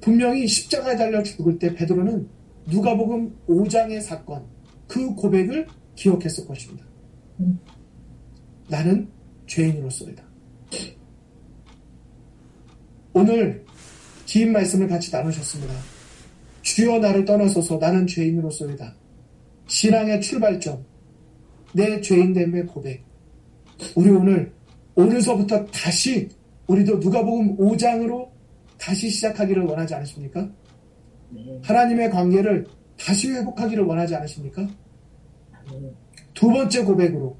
분명히 십자가에 달려 죽을 때 베드로는 누가복음 5장의 사건, 그 고백을 기억했을 것입니다. 나는 죄인으로서이다. 오늘 긴 말씀을 같이 나누셨습니다. 주여 나를 떠나소서, 나는 죄인으로서이다. 신앙의 출발점, 내 죄인됨의 고백. 우리 오늘서부터 다시 우리도 누가복음 5장으로 다시 시작하기를 원하지 않으십니까? 하나님의 관계를 다시 회복하기를 원하지 않으십니까? 두 번째 고백으로,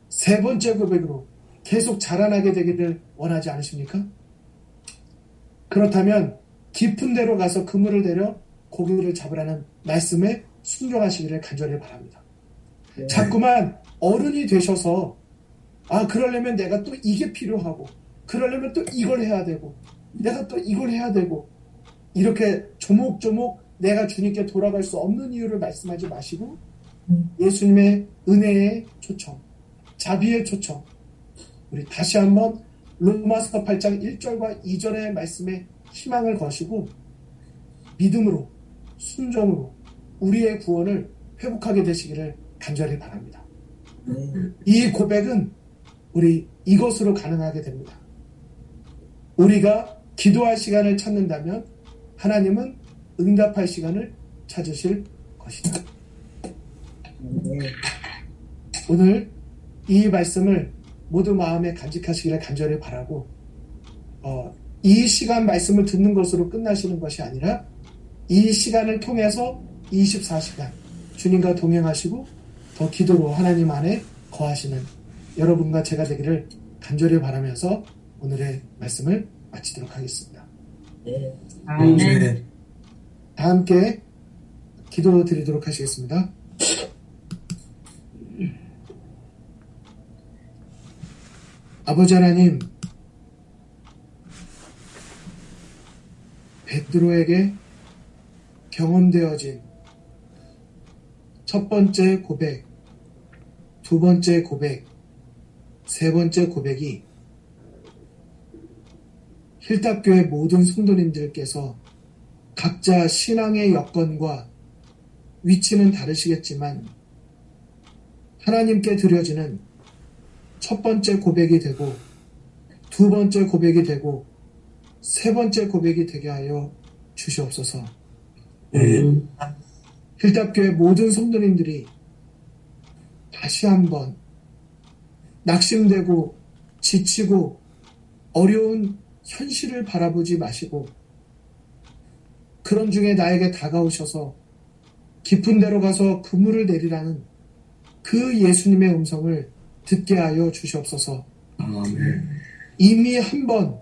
세 번째 고백으로 계속 자라나게 되기를 원하지 않으십니까? 그렇다면 깊은 데로 가서 그물을 내려 고기를 잡으라는 말씀에 순종하시기를 간절히 바랍니다. 자꾸만 어른이 되셔서 그러려면 내가 또 이게 필요하고, 그러려면 또 이걸 해야 되고, 내가 또 이걸 해야 되고, 이렇게 조목조목 내가 주님께 돌아갈 수 없는 이유를 말씀하지 마시고 예수님의 은혜의 초청, 자비의 초청, 우리 다시 한번 로마서 8장 1절과 2절의 말씀에 희망을 거시고 믿음으로, 순종으로 우리의 구원을 회복하게 되시기를 간절히 바랍니다. 이 고백은 우리 이것으로 가능하게 됩니다. 우리가 기도할 시간을 찾는다면 하나님은 응답할 시간을 찾으실 것이다. 오늘 이 말씀을 모두 마음에 간직하시기를 간절히 바라고, 이 시간 말씀을 듣는 것으로 끝나시는 것이 아니라 이 시간을 통해서 24시간 주님과 동행하시고 더 기도로 하나님 안에 거하시는 여러분과 제가 되기를 간절히 바라면서 오늘의 말씀을 마치도록 하겠습니다. 아멘. 다 함께 기도 드리도록 하시겠습니다. 아버지 하나님, 베드로에게 경험되어진 첫 번째 고백, 두 번째 고백, 세 번째 고백이 힐탑교회 모든 성도님들께서 각자 신앙의 여건과 위치는 다르시겠지만 하나님께 드려지는 첫 번째 고백이 되고 두 번째 고백이 되고 세 번째 고백이 되게 하여 주시옵소서. 힐탑교회 모든 성도님들이 다시 한번 낙심되고 지치고 어려운 현실을 바라보지 마시고 그런 중에 나에게 다가오셔서 깊은 데로 가서 그물을 내리라는 그 예수님의 음성을 듣게 하여 주시옵소서. 아멘. 이미 한번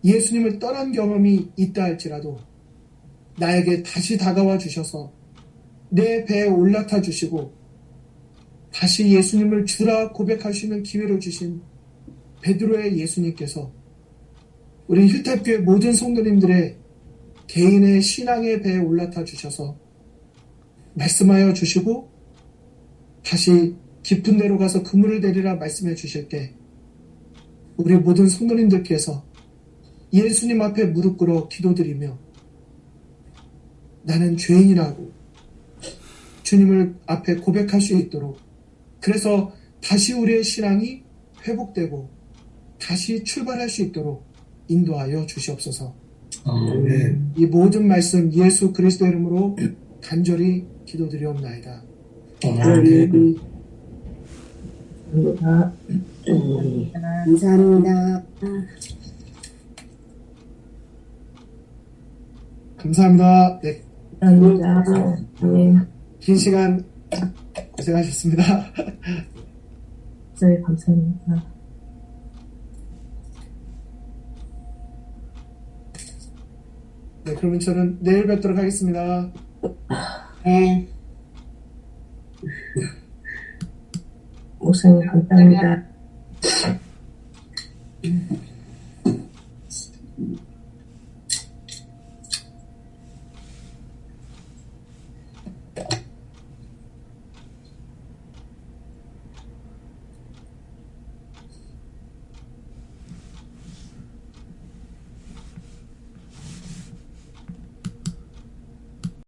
예수님을 떠난 경험이 있다 할지라도 나에게 다시 다가와 주셔서 내 배에 올라타 주시고 다시 예수님을 주라 고백할 수 있는 기회를 주신 베드로의 예수님께서 우리 힐탑교회 모든 성도님들의 개인의 신앙의 배에 올라타 주셔서 말씀하여 주시고 다시 깊은 데로 가서 그물을 내리라 말씀해 주실 때 우리 모든 성도님들께서 예수님 앞에 무릎 꿇어 기도드리며 나는 죄인이라고 주님을 앞에 고백할 수 있도록, 그래서 다시 우리의 신앙이 회복되고 다시 출발할 수 있도록 인도하여 주시옵소서. 아멘. 이 모든 말씀 예수 그리스도 이름으로 간절히 기도드리옵나이다. 아멘. 감사합니다. 감사합니다. 감사합니다. 네, 감사합니다. 네, 긴 시간 고생하셨습니다. 네, 감사합니다. 네, 그러면 저는 내일 뵙도록 하겠습니다. 네. 목사님 감사합니다.